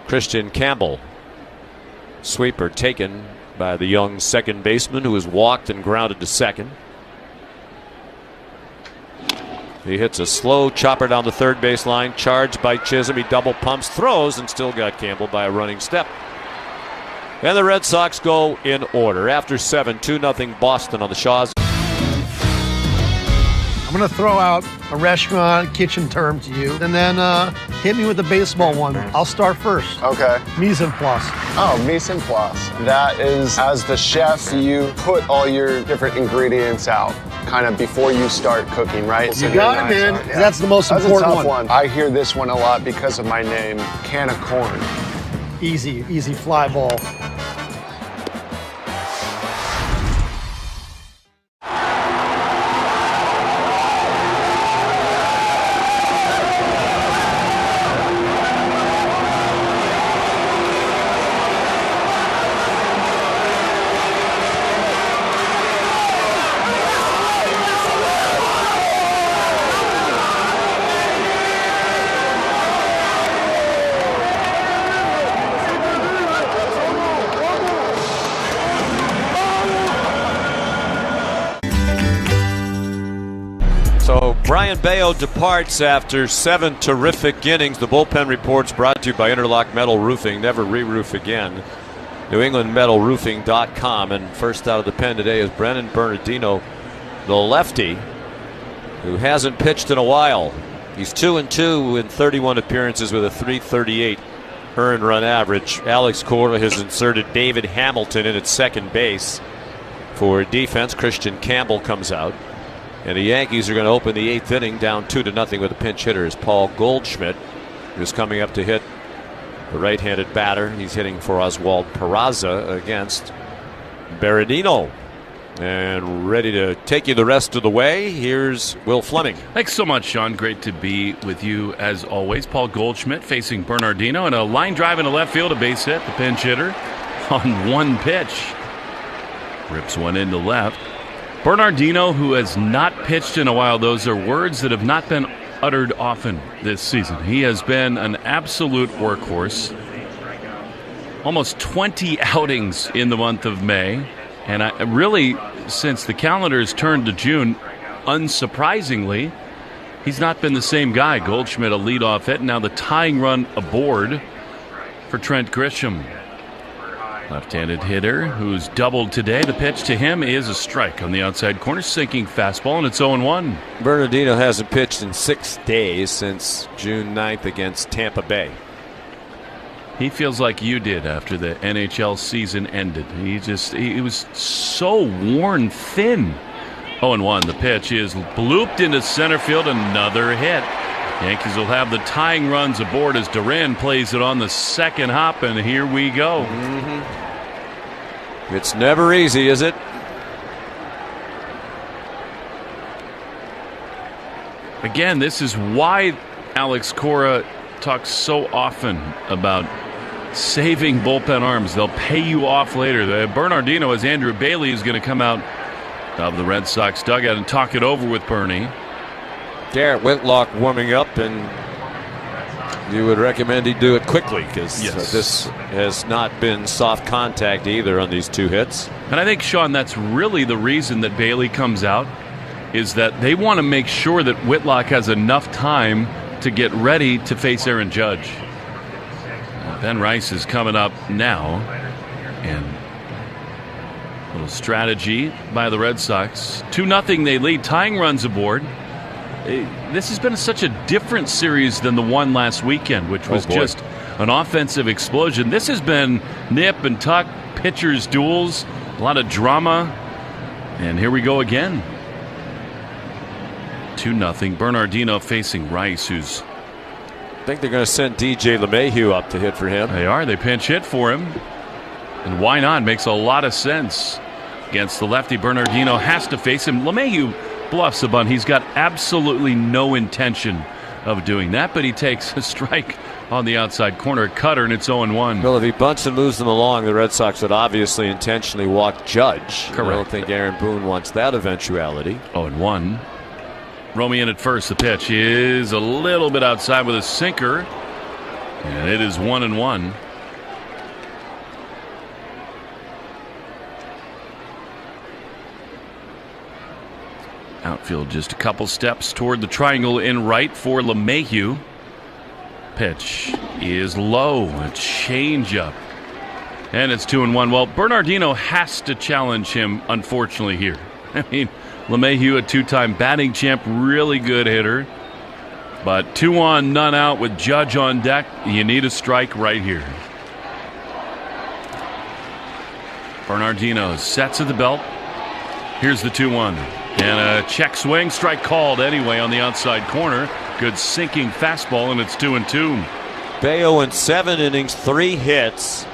Speaker 1: Christian Campbell. Sweeper taken by the young second baseman who was walked and grounded to second. He hits a slow chopper down the third base line, charged by Chisholm. He double pumps, throws, and still got Campbell by a running step. And the Red Sox go in order. After 7, 2-0 Boston on the Shaws.
Speaker 12: I'm going to throw out a restaurant kitchen term to you, and then hit me with the baseball one. I'll start first.
Speaker 13: Okay.
Speaker 12: Mise en place.
Speaker 13: Oh, mise en place. That is, as the chef, you put all your different ingredients out kind of before you start cooking, right?
Speaker 12: You got it, man. Yeah. That's the most important
Speaker 13: That's a tough one. I hear this one a lot because of my name, Can of Corn.
Speaker 12: Easy fly ball.
Speaker 1: Brian Bayo departs after 7 terrific innings. The bullpen reports brought to you by Interlock Metal Roofing. Never re-roof again. NewEnglandMetalRoofing.com. And first out of the pen today is Brennan Bernardino, the lefty, who hasn't pitched in a while. He's 2-2 in 31 appearances with a .338 earned run average. Alex Cora has inserted David Hamilton in at second base for defense. Christian Campbell comes out. And the Yankees are going to open the 8th inning down 2-0 with a pinch hitter is Paul Goldschmidt, who's coming up to hit the right-handed batter. He's hitting for Oswald Peraza against Berardino. And ready to take you the rest of the way, here's Will Fleming.
Speaker 6: Thanks so much, Sean. Great to be with you as always. Paul Goldschmidt facing Bernardino, and a line drive into left field, a base hit, the pinch hitter on one pitch. Rips one into left. Bernardino, who has not pitched in a while, those are words that have not been uttered often this season. He has been an absolute workhorse. Almost 20 outings in the month of May. And really, since the calendar has turned to June, unsurprisingly, he's not been the same guy. Goldschmidt, a leadoff hit, and now the tying run aboard for Trent Grisham. Left-handed hitter who's doubled today. The pitch to him is a strike on the outside corner, sinking fastball, and it's 0-1.
Speaker 1: Bernardino hasn't pitched in 6 days since June 9th against Tampa Bay.
Speaker 6: He feels like you did after the NHL season ended. He was so worn thin. 0-1. The pitch is blooped into center field. Another hit. Yankees will have the tying runs aboard as Duran plays it on the second hop, and here we go.
Speaker 1: It's never easy, is it?
Speaker 6: Again, this is why Alex Cora talks so often about saving bullpen arms. They'll pay you off later. Bernardino, as Andrew Bailey is going to come out of the Red Sox dugout and talk it over with Bernie.
Speaker 1: Garrett Whitlock warming up, and you would recommend he do it quickly because this has not been soft contact either on these 2 hits.
Speaker 6: And I think, Sean, that's really the reason that Bailey comes out, is that they want to make sure that Whitlock has enough time to get ready to face Aaron Judge. Ben Rice is coming up now, and a little strategy by the Red Sox. 2-0 they lead, tying runs aboard. This has been such a different series than the one last weekend, which was just an offensive explosion. This has been nip and tuck, pitchers' duels, a lot of drama, and here we go again. 2-0. Bernardino facing Rice, who's...
Speaker 1: I think they're going to send DJ LeMahieu up to hit for him.
Speaker 6: They are. They pinch hit for him. And why not? Makes a lot of sense. Against the lefty, Bernardino has to face him. LeMahieu bluffs a bunt. He's got absolutely no intention of doing that, but he takes a strike on the outside corner. Cutter, and it's 0-1.
Speaker 1: Well, if he bunts and moves them along, the Red Sox would obviously intentionally walk Judge.
Speaker 6: Correct.
Speaker 1: I don't think Aaron Boone wants that eventuality.
Speaker 6: 0-1. Romy in at first. The pitch is a little bit outside with a sinker, and it is 1-1. Outfield just a couple steps toward the triangle in right for LeMahieu. Pitch is low, a changeup, and it's 2-1. Well, Bernardino has to challenge him, unfortunately, here. I mean, LeMahieu, a two-time batting champ, really good hitter, but 2 on, none out with Judge on deck. You need a strike right here. Bernardino sets at the belt. Here's the 2-1. And a check swing, strike called anyway on the outside corner. Good sinking fastball, and it's 2-2.
Speaker 1: Bayo in 7 innings, 3 hits.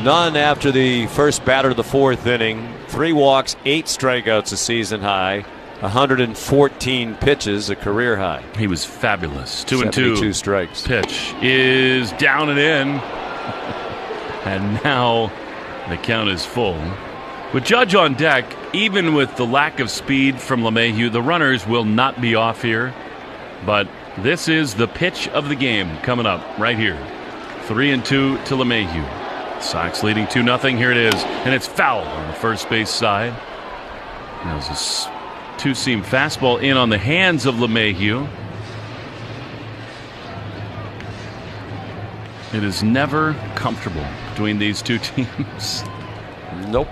Speaker 1: None after the first batter of the 4th inning. 3 walks, 8 strikeouts, a season high. 114 pitches, a career high.
Speaker 6: He was fabulous. 2-2.
Speaker 1: 72 strikes.
Speaker 6: Pitch is down and in. And now the count is full. With Judge on deck, even with the lack of speed from LeMahieu, the runners will not be off here. But this is the pitch of the game coming up right here. 3-2 to LeMahieu. Sox leading 2-0. Here it is. And it's foul on the first base side. There's a two-seam fastball in on the hands of LeMahieu. It is never comfortable between these two teams.
Speaker 1: Nope.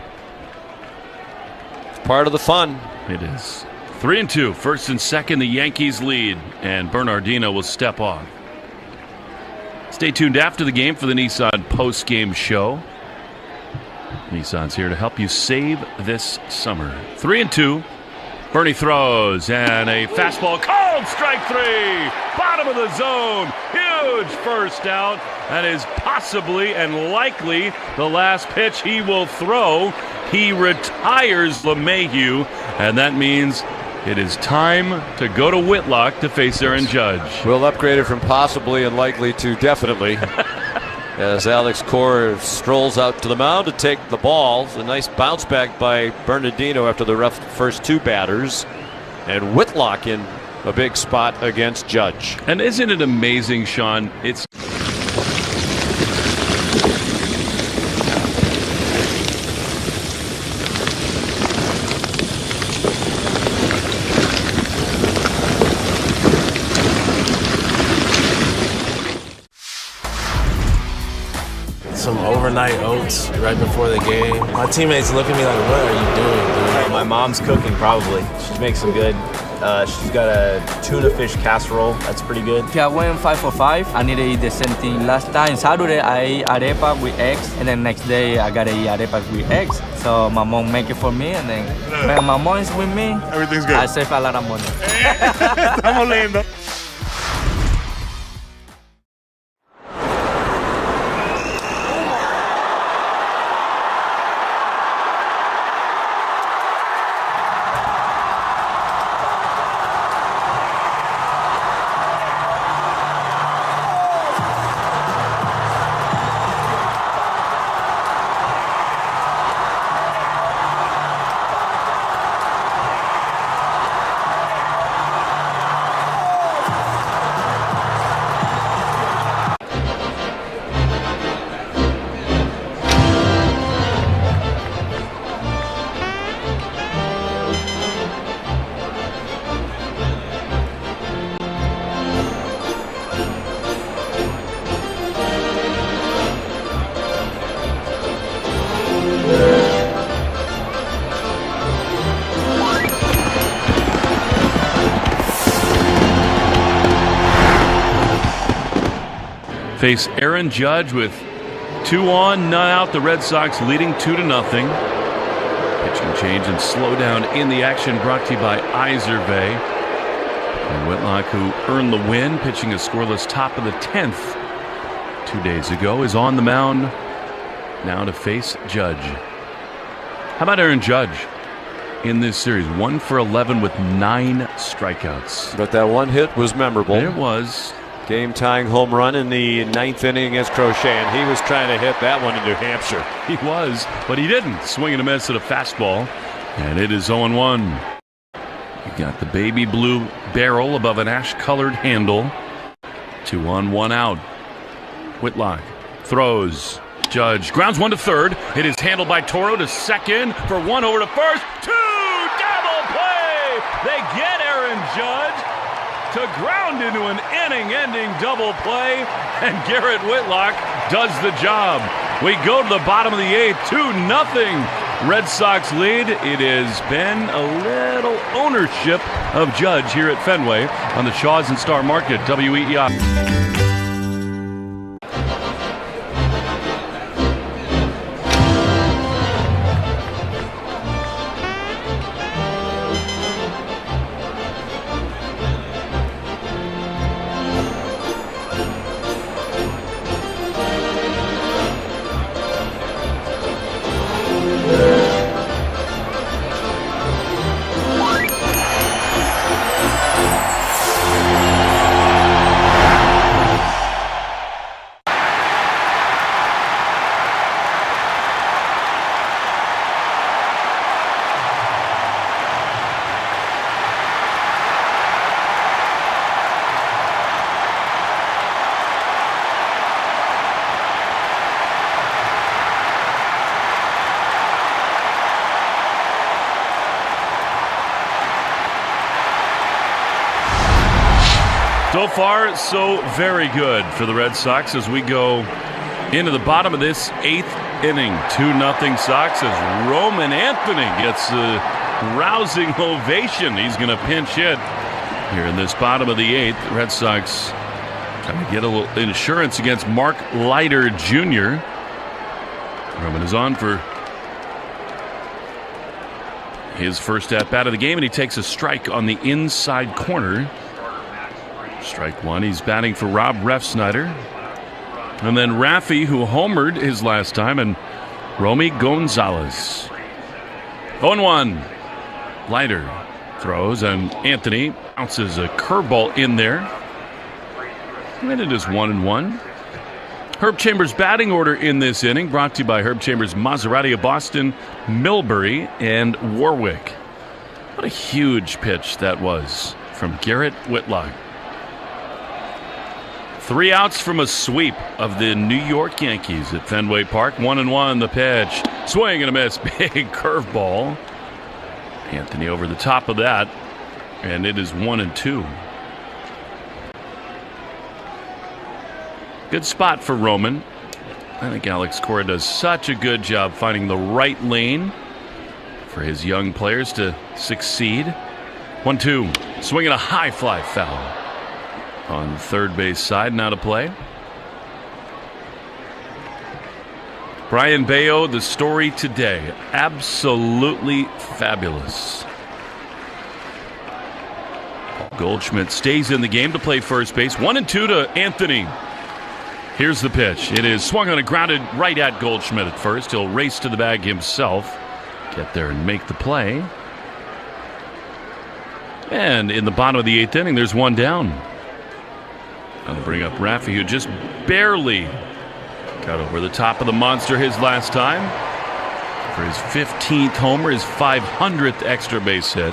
Speaker 1: Part of the fun.
Speaker 6: It is. 3-2. First and second, the Yankees lead, and Bernardino will step off. Stay tuned after the game for the Nissan post-game show. Nissan's here to help you save this summer. 3-2. Bernie throws, and a fastball called strike 3. Bottom of the zone. Huge first out. That is possibly and likely the last pitch he will throw. He retires LeMahieu, and that means it is time to go to Whitlock to face Aaron Judge.
Speaker 1: We'll upgrade it from possibly and likely to definitely. As Alex Cora strolls out to the mound to take the ball. A nice bounce back by Bernardino after the rough first 2 batters. And Whitlock in a big spot against Judge.
Speaker 6: And isn't it amazing, Sean? It's
Speaker 14: some overnight oats right before the game. My teammates look at me like, what are you doing, dude?
Speaker 15: My mom's cooking, probably. She makes some good. She's got a tuna fish casserole. That's pretty good.
Speaker 16: Okay, I went 5 for 5. I need to eat the same thing. Last time, Saturday, I ate arepa with eggs. And then next day, I got to eat arepa with eggs. So my mom make it for me. And then when my mom is with me,
Speaker 7: everything's good.
Speaker 16: I save a lot of money.
Speaker 7: Estamos lindo.
Speaker 6: face Aaron Judge with 2 on, none out. The Red Sox leading 2-0. Pitching change and slow down in the action brought to you by Iservay. And Whitlock, who earned the win, pitching a scoreless top of the 10th 2 days ago, is on the mound now to face Judge. How about Aaron Judge in this series? 1 for 11 with 9 strikeouts.
Speaker 1: But that one hit was memorable.
Speaker 6: It was.
Speaker 1: Game-tying home run in the 9th inning against Crochet, and he was trying to hit that one in New Hampshire.
Speaker 6: He was, but he didn't. Swing and a miss at a fastball, and it is 0-1. You got the baby blue barrel above an ash-colored handle. 2 on, 1 out. Whitlock throws. Judge grounds one to third. It is handled by Toro to second for 1 over to first. 2, double play! They get Aaron Judge to ground into an inning-ending double play, and Garrett Whitlock does the job. We go to the bottom of the 8th, 2-0. Red Sox lead. It has been a little ownership of Judge here at Fenway on the Shaws and Star Market, WEEI. So far, so very good for the Red Sox as we go into the bottom of this 8th inning. 2-0 Sox as Roman Anthony gets a rousing ovation. He's going to pinch hit here in this bottom of the 8th. The Red Sox trying to get a little insurance against Mark Leiter Jr. Roman is on for his first at-bat of the game, and he takes a strike on the inside corner. Strike one. He's batting for Rob Refsnyder. And then Raffy, who homered his last time, and Romy Gonzalez. 0-1. Leiter throws, and Anthony bounces a curveball in there. And it is 1-1. Herb Chambers' batting order in this inning, brought to you by Herb Chambers, Maserati of Boston, Millbury, and Warwick. What a huge pitch that was from Garrett Whitlock. 3 outs from a sweep of the New York Yankees at Fenway Park. 1-1 the pitch. Swing and a miss. Big curveball. Anthony over the top of that. And it is 1-2. Good spot for Roman. I think Alex Cora does such a good job finding the right lane for his young players to succeed. 1-2. Swinging a high fly foul. On the third base side, now to play. Brian Bayo, the story today. Absolutely fabulous. Goldschmidt stays in the game to play first base. 1-2 to Anthony. Here's the pitch. It is swung on and grounded right at Goldschmidt at first. He'll race to the bag himself. Get there and make the play. And in the bottom of the 8th inning, there's one down. I'll bring up Raffy, who just barely got over the top of the monster his last time for his 15th homer, his 500th extra base hit.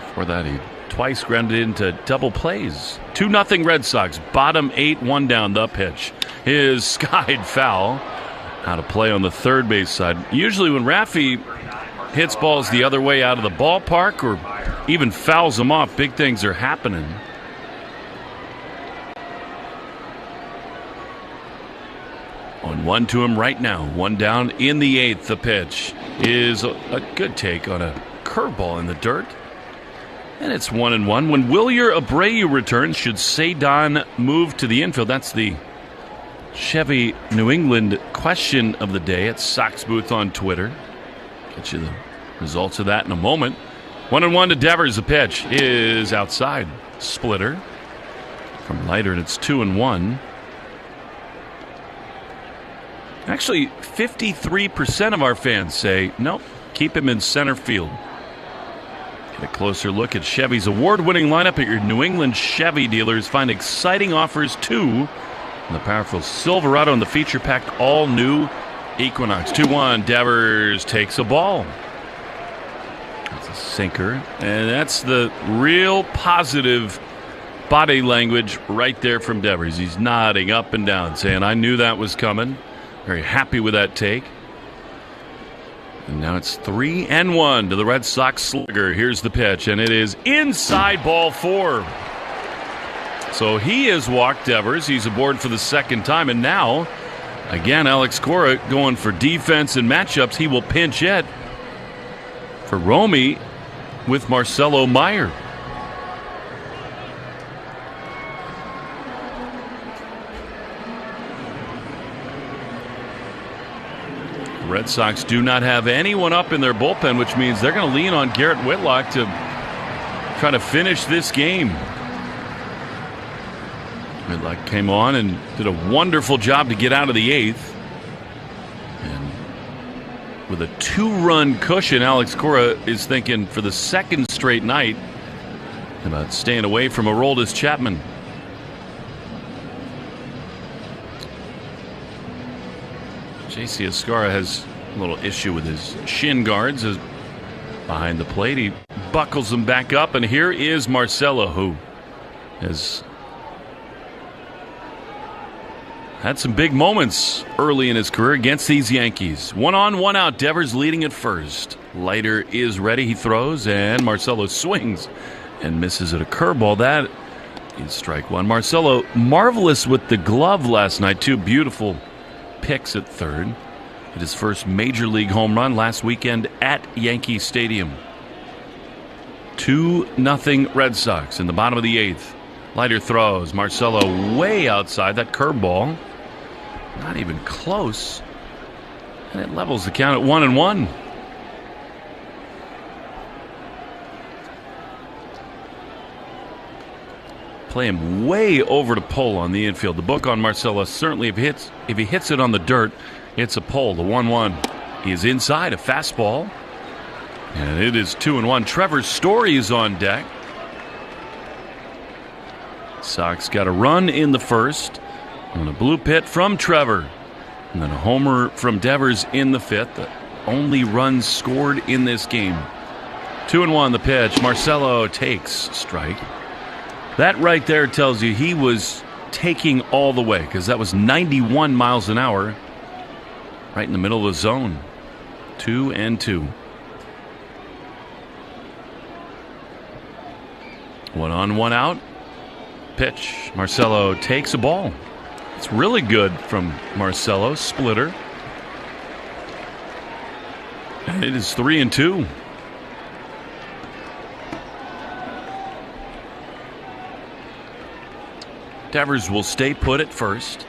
Speaker 6: Before that, he twice grounded into double plays. 2-0 Red Sox. Bottom 8, 1 down. The pitch is skied foul. Out of play on the third base side. Usually when Raffy hits balls the other way out of the ballpark or even fouls them off, big things are happening. On 1 to him right now. 1 down in the 8th. The pitch is a good take on a curveball in the dirt. And it's 1-1. When Wilyer Abreu returns, should Cedon move to the infield? That's the Chevy New England question of the day at Sox Booth on Twitter. Get you the results of that in a moment. 1-1 to Devers. The pitch is outside. Splitter from Leiter, and it's 2-1. Actually, 53% of our fans say, nope, keep him in center field. Get a closer look at Chevy's award-winning lineup at your New England Chevy dealers. Find exciting offers, too, on the powerful Silverado and the feature-packed all-new Equinox. 2-1, Devers takes a ball. That's a sinker, and that's the real positive body language right there from Devers. He's nodding up and down, saying, I knew that was coming. Very happy with that take. And now it's 3-1 to the Red Sox slugger. Here's the pitch, and it is inside, ball 4. So he has walked Devers. He's aboard for the second time, and now, again, Alex Cora going for defense and matchups. He will pinch hit for Romy with Marcelo Meyer. Red Sox do not have anyone up in their bullpen, which means they're going to lean on Garrett Whitlock to try to finish this game. Whitlock came on and did a wonderful job to get out of the 8th. And with a 2-run cushion, Alex Cora is thinking for the second straight night about staying away from Aroldis Chapman. J.C. Escarra has a little issue with his shin guards. As behind the plate, he buckles them back up, and here is Marcelo, who has had some big moments early in his career against these Yankees. 1 on, 1 out. Devers leading at first. Leiter is ready. He throws, and Marcelo swings and misses at a curveball. That is strike 1. Marcelo, marvelous with the glove last night. 2 beautiful picks at third. Hit his first major league home run last weekend at Yankee Stadium. 2-0 Red Sox in the bottom of the 8th. Leiter throws. Marcelo way outside. That curveball, not even close. And it levels the count at 1-1. Play him way over to pole on the infield. The book on Marcelo, certainly if he hits it on the dirt, it's a pole. The 1-1. He is inside, a fastball. And it is 2-1. Trevor Story is on deck. Sox got a run in the first on a blue pit from Trevor. And then a homer from Devers in the 5th. The only runs scored in this game. 2-1 the pitch. Marcelo takes strike. That right there tells you he was taking all the way, because that was 91 miles an hour right in the middle of the zone. 2-2. 1 on, 1 out. Pitch. Marcelo takes a ball. It's really good from Marcelo. Splitter. And it is 3-2. Devers will stay put at first.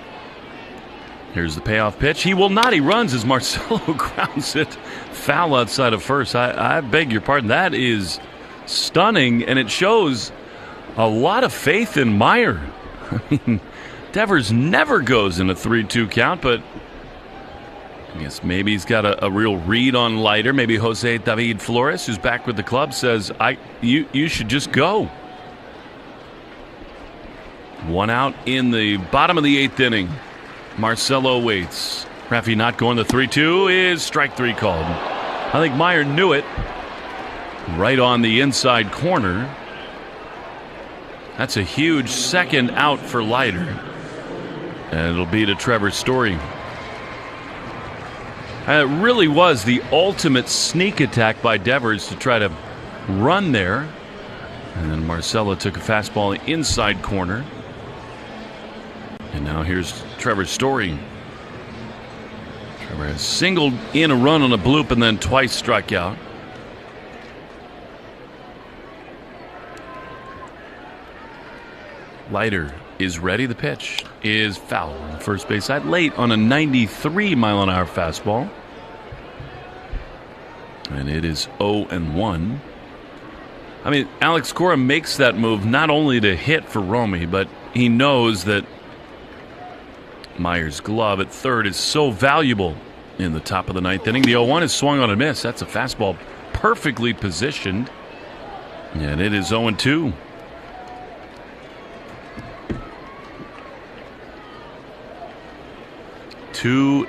Speaker 6: Here's the payoff pitch. He will not. He runs as Marcelo grounds it foul outside of first. I beg your pardon. That is stunning, and it shows a lot of faith in Meyer. I mean, Devers never goes in a 3-2 count, but I guess maybe he's got a real read on Leiter. Maybe Jose David Flores, who's back with the club, says, you should just go. 1 out in the bottom of the 8th inning. Marcelo waits. Raffy not going to 3-2. Is strike 3 called? I think Meyer knew it. Right on the inside corner. That's a huge second out for Leiter. And it'll be to Trevor Story. It really was the ultimate sneak attack by Devers to try to run there. And then Marcelo took a fastball inside corner. And now here's Trevor Story. Trevor has singled in a run on a bloop and then twice struck out. Leiter is ready. The pitch is foul on the first base side, late on a 93-mile-an-hour fastball. And it is 0-1. I mean, Alex Cora makes that move not only to hit for Romy, but he knows that Meyer's glove at third is so valuable in the top of the 9th inning. The 0-1 is swung on a miss. That's a fastball perfectly positioned. And it is 0-2.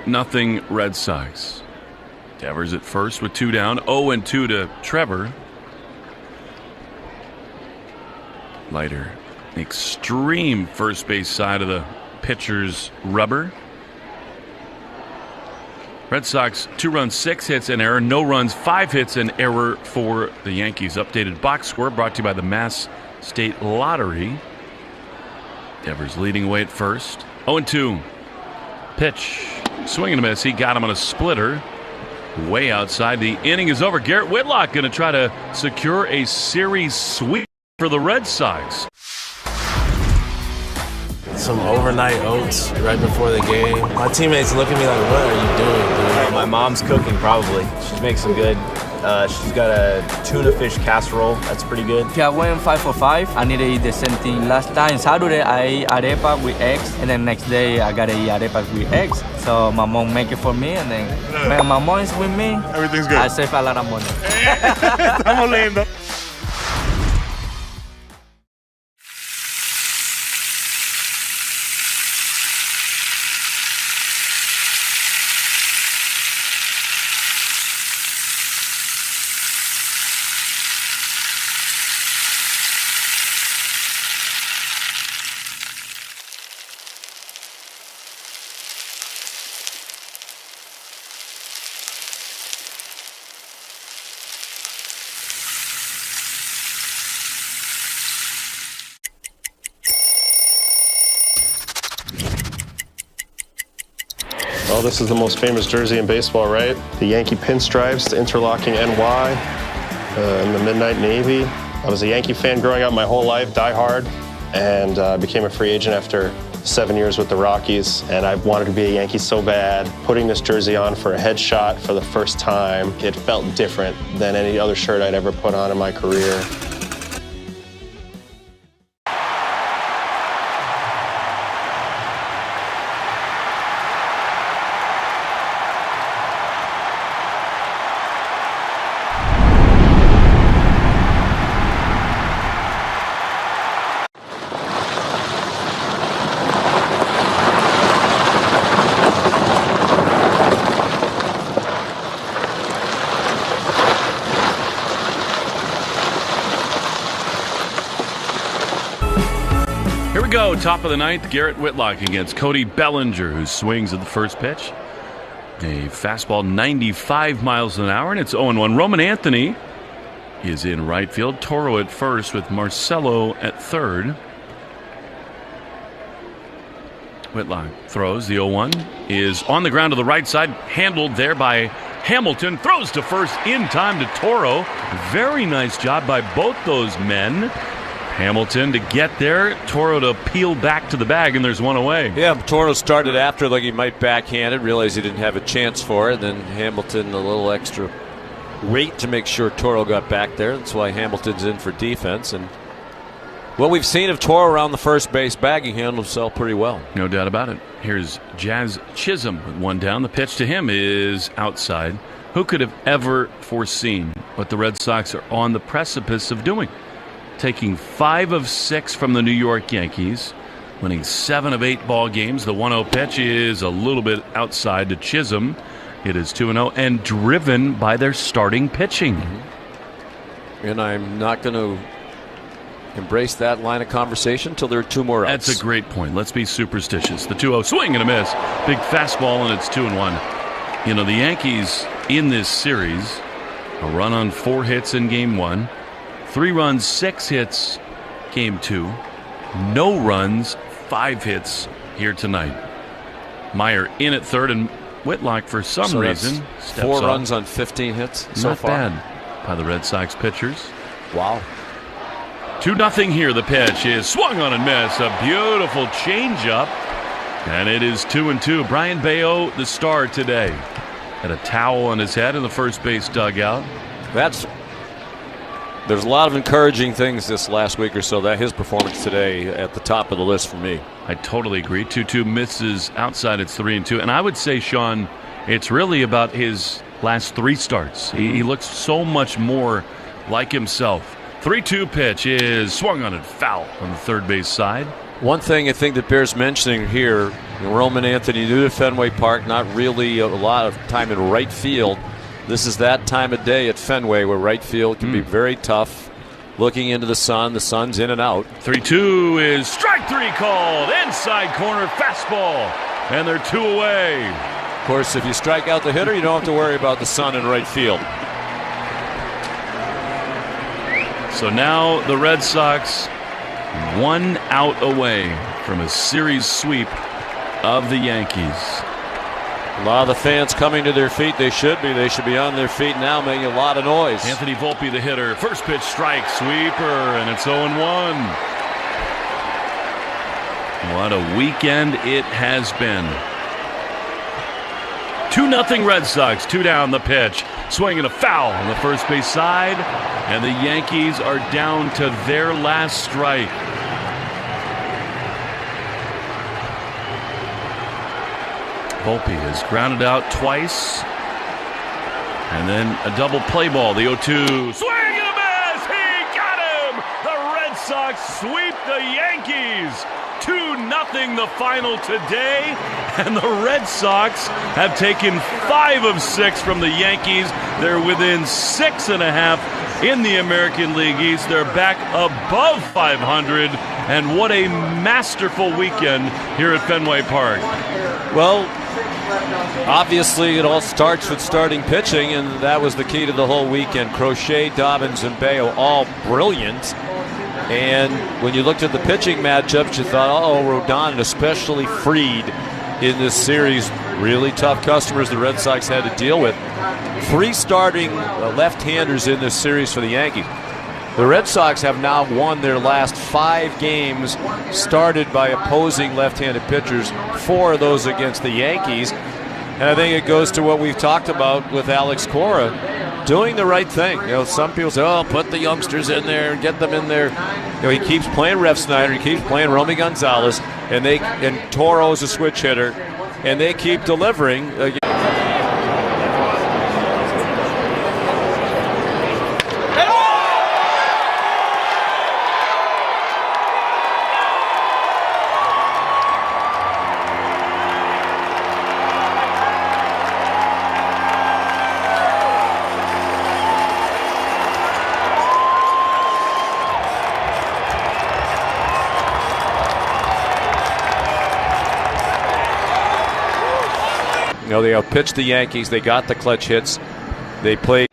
Speaker 6: Nothing Red Sox. Devers at first with 2 down. 0-2 to Trevor. Leiter, extreme first base side of the pitcher's rubber. Red Sox 2 runs, 6 hits, and error. No runs, 5 hits, and error for the Yankees. Updated box score brought to you by the Mass State Lottery. Devers leading away at first. 0-2. Pitch. Swing and a miss. He got him on a splitter. Way outside. The inning is over. Garrett Whitlock going to try to secure a series sweep for the Red Sox.
Speaker 14: Some overnight oats right before the game. My teammates look at me like, what are you doing, dude?
Speaker 15: My mom's cooking, probably. She makes some good. She's got a tuna fish casserole. That's pretty good.
Speaker 16: Okay, I went 5 for 5. I need to eat the same thing. Last time, Saturday, I ate arepa with eggs, and then next day, I gotta eat arepa with eggs. So my mom make it for me, and then when my mom is with me,
Speaker 7: everything's good.
Speaker 16: I save a lot of money.
Speaker 7: Estamos lindos.
Speaker 13: Well, this is the most famous jersey in baseball, right? The Yankee pinstripes, the interlocking NY, and the Midnight Navy. I was a Yankee fan growing up my whole life, die hard, and became a free agent after 7 years with the Rockies, and I wanted to be a Yankee so bad. Putting this jersey on for a headshot for the first time, it felt different than any other shirt I'd ever put on in my career.
Speaker 6: Go top of the ninth. Garrett Whitlock against Cody Bellinger, who swings at the first pitch. A fastball 95 miles an hour, and it's 0-1. Roman Anthony is in right field. Toro at first with Marcelo at third. Whitlock throws. The 0-1 is on the ground to the right side, handled there by Hamilton. Throws to first in time to Toro. Very nice job by both those men. Hamilton to get there, Toro to peel back to the bag, and there's one away.
Speaker 1: Yeah, Toro started after like he might backhand it, realized he didn't have a chance for it, and then Hamilton a little extra weight to make sure Toro got back there. That's why Hamilton's in for defense. And what we've seen of Toro around the first base bag, he handled himself pretty well.
Speaker 6: No doubt about it. Here's Jazz Chisholm with one down. The pitch to him is outside. Who could have ever foreseen what the Red Sox are on the precipice of doing? Taking 5 of 6 from the New York Yankees, winning 7 of 8 ball games. The 1-0 pitch is a little bit outside to Chisholm. It is 2-0 and driven by their starting pitching.
Speaker 1: And I'm not going to embrace that line of conversation until there are 2 more outs.
Speaker 6: That's a great point. Let's be superstitious. The 2-0 swing and a miss. Big fastball, and it's 2-1. You know, the Yankees in this series, a run on 4 hits in game 1. 3 runs, 6 hits, game 2. No runs, 5 hits here tonight. Meyer in at third, and Whitlock, for some reason, steps
Speaker 1: 4
Speaker 6: up.
Speaker 1: runs on 15 hits so far.
Speaker 6: Not bad by the Red Sox pitchers.
Speaker 1: Wow.
Speaker 6: 2-0 here. The pitch is swung on and missed. A beautiful changeup, and it is 2-2. Brian Bayo, the star today, had a towel on his head in the first base dugout.
Speaker 1: There's a lot of encouraging things this last week or so. That his performance today at the top of the list for me.
Speaker 6: I totally agree. 2-2 misses outside. It's 3-2. And I would say, Sean, it's really about his last 3 starts. He looks so much more like himself. 3-2 pitch is swung on and foul on the third base side.
Speaker 1: One thing I think that bears mentioning here, Roman Anthony, new to Fenway Park, not really a lot of time in right field. This is that time of day at Fenway where right field can be very tough. Looking into the sun, the sun's in and out.
Speaker 6: 3-2 is strike 3 called. Inside corner fastball. And they're 2 away.
Speaker 1: Of course, if you strike out the hitter, you don't have to worry about the sun in right field.
Speaker 6: So now the Red Sox 1 out away from a series sweep of the Yankees.
Speaker 1: A lot of the fans coming to their feet. They should be. They should be on their feet now, making a lot of noise.
Speaker 6: Anthony Volpe, the hitter. First pitch strike, sweeper, and it's 0-1. What a weekend it has been. 2-0 Red Sox. 2 down the pitch. Swinging a foul on the first base side. And the Yankees are down to their last strike. Volpe has grounded out twice. And then a double play ball. The 0-2. Swing and a miss! He got him! The Red Sox sweep the Yankees. 2-0 the final today. And the Red Sox have taken 5 of 6 from the Yankees. They're within 6.5 in the American League East. They're back above 500. And what a masterful weekend here at Fenway Park.
Speaker 1: Well, obviously it all starts with starting pitching, and that was the key to the whole weekend. Crochet, Dobbins, and Bayo all brilliant. And when you looked at the pitching matchups, you thought, Rodon, and especially Fried in this series, really tough customers the Red Sox had to deal with. 3 starting left-handers in this series for the Yankees. The Red Sox have now won their last 5 games started by opposing left-handed pitchers, 4 of those against the Yankees. And I think it goes to what we've talked about with Alex Cora, doing the right thing. Some people say, put the youngsters in there, get them in there. He keeps playing Ref Snyder, he keeps playing Romy Gonzalez, and Toro is a switch hitter, and they keep delivering. They outpitched the Yankees. They got the clutch hits. They played.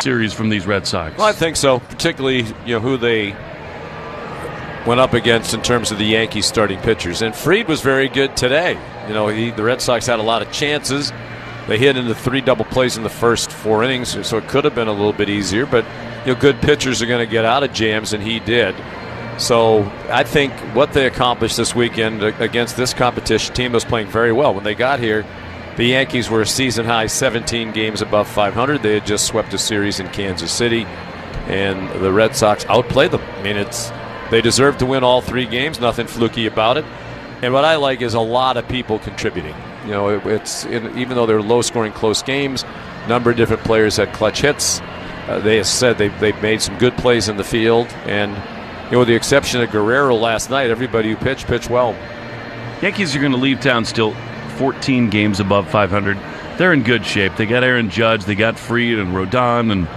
Speaker 6: Series from these Red Sox.
Speaker 1: Well, I think so, particularly who they went up against in terms of the Yankees starting pitchers. And Fried was very good today. The Red Sox had a lot of chances. They hit into 3 double plays in the first 4 innings, so it could have been a little bit easier. But good pitchers are going to get out of jams, and he did. So I think what they accomplished this weekend against this competition team was playing very well. When they got here, the Yankees were a season-high 17 games above 500. They had just swept a series in Kansas City, and the Red Sox outplayed them. I mean, they deserved to win all 3 games. Nothing fluky about it. And what I like is a lot of people contributing. Even though they're low-scoring, close games, a number of different players had clutch hits. They said they made some good plays in the field, and with the exception of Guerrero last night, everybody who pitched well.
Speaker 6: Yankees are going to leave town still 14 games above 500. They're in good shape. They got Aaron Judge, they got Fried and Rodon, and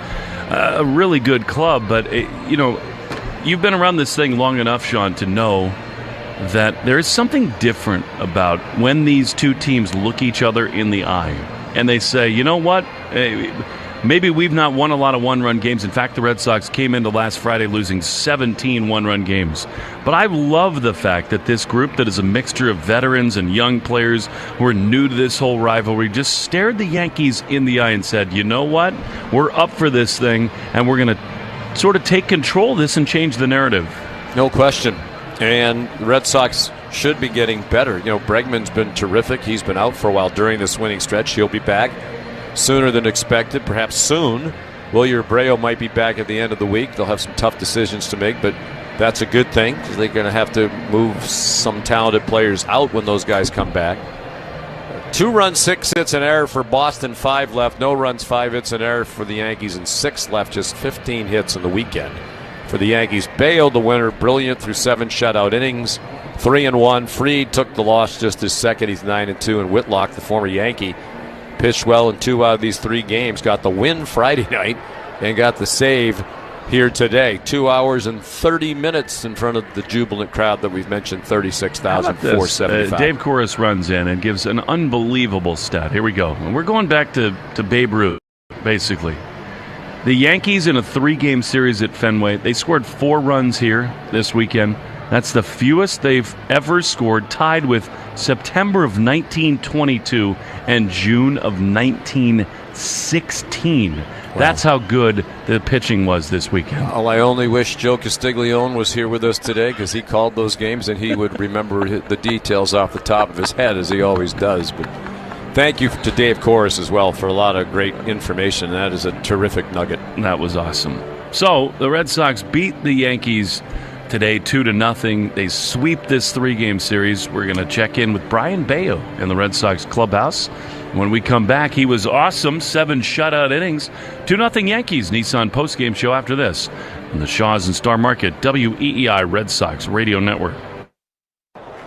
Speaker 6: a really good club. But you've been around this thing long enough, Sean, to know that there is something different about when these two teams look each other in the eye and they say, you know what, maybe we've not won a lot of one-run games. In fact, the Red Sox came into last Friday losing 17 one-run games. But I love the fact that this group that is a mixture of veterans and young players who are new to this whole rivalry just stared the Yankees in the eye and said, you know what, we're up for this thing and we're going to sort of take control of this and change the narrative.
Speaker 1: No question. And the Red Sox should be getting better. Bregman's been terrific. He's been out for a while during this winning stretch. He'll be back sooner than expected, perhaps soon. Wilyer Abreu might be back at the end of the week. They'll have some tough decisions to make, but That's a good thing because they're going to have to move some talented players out when those guys come back. 2 runs, 6 hits, an error for Boston, 5 left. No runs, 5 hits, an error for the Yankees, and 6 left. Just 15 hits in the weekend for the Yankees. Bayo, the winner, brilliant through 7 shutout innings, 3-1. Fried took the loss just his second. He's 9-2. And Whitlock, the former Yankee, pitched well in 2 out of these 3 games. Got the win Friday night and got the save here today. 2 hours and 30 minutes in front of the jubilant crowd that we've mentioned, 36,475.
Speaker 6: Dave Corus runs in and gives an unbelievable stat. Here we go. And we're going back to Babe Ruth, basically. The Yankees in a 3-game series at Fenway, they scored 4 runs here this weekend. That's the fewest they've ever scored, tied with September of 1922 and June of 1916. Wow. That's how good the pitching was this weekend.
Speaker 1: Well, I only wish Joe Castiglione was here with us today because he called those games and he would remember the details off the top of his head, as he always does. But thank you to Dave Corus as well for a lot of great information. That is a terrific nugget.
Speaker 6: That was awesome. So the Red Sox beat the Yankees today 2-0. They sweep this 3-game series. We're going to check in with Brian Bayo in the Red Sox clubhouse. When we come back, he was awesome. 7 shutout innings. 2-0 Yankees. Nissan postgame show after this on the Shaw's and Star Market, WEEI Red Sox Radio Network.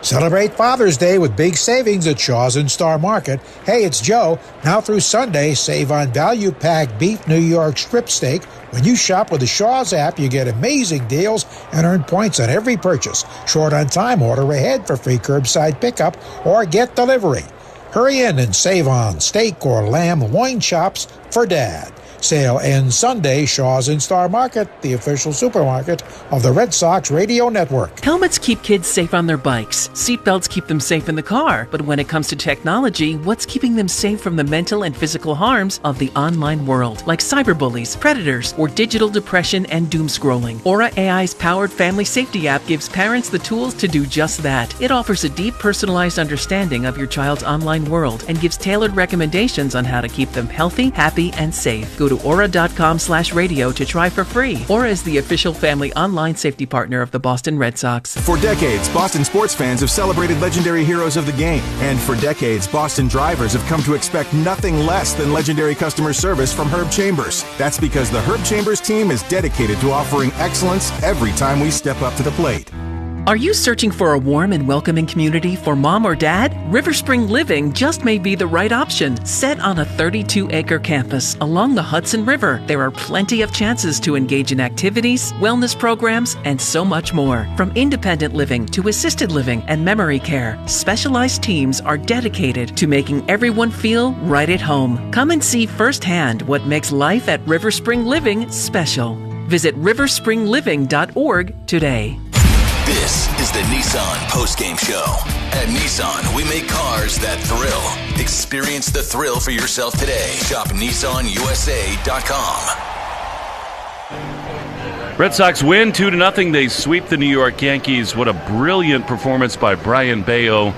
Speaker 17: Celebrate Father's Day with big savings at Shaw's and Star Market. Hey, it's Joe. Now through Sunday, save on value-packed beef New York strip steak. When you shop with the Shaw's app, you get amazing deals and earn points on every purchase. Short on time, order ahead for free curbside pickup or get delivery. Hurry in and save on steak or lamb loin chops for Dad. Sale ends Sunday. Shaw's in Star Market, the official supermarket of the Red Sox Radio Network.
Speaker 10: Helmets keep kids safe on their bikes. Seatbelts keep them safe in the car. But when it comes to technology, what's keeping them safe from the mental and physical harms of the online world, like cyberbullies, predators, or digital depression and doom scrolling? Aura AI's powered family safety app gives parents the tools to do just that. It offers a deep, personalized understanding of your child's online world and gives tailored recommendations on how to keep them healthy, happy, and safe. Go to aura.com/radio to try for free. Aura is the official family online safety partner of the Boston Red Sox.
Speaker 18: For decades, Boston sports fans have celebrated legendary heroes of the game. And for decades, Boston drivers have come to expect nothing less than legendary customer service from Herb Chambers. That's because the Herb Chambers team is dedicated to offering excellence every time we step up to the plate.
Speaker 10: Are you searching for a warm and welcoming community for mom or dad? River Spring Living just may be the right option. Set on a 32-acre campus along the Hudson River, there are plenty of chances to engage in activities, wellness programs, and so much more. From independent living to assisted living and memory care, specialized teams are dedicated to making everyone feel right at home. Come and see firsthand what makes life at River Spring Living special. Visit riverspringliving.org today.
Speaker 5: This is the Nissan postgame show. At Nissan, we make cars that thrill. Experience the thrill for yourself today. Shop NissanUSA.com.
Speaker 6: Red Sox win 2-0. They sweep the New York Yankees. What a brilliant performance by Brian Bayo.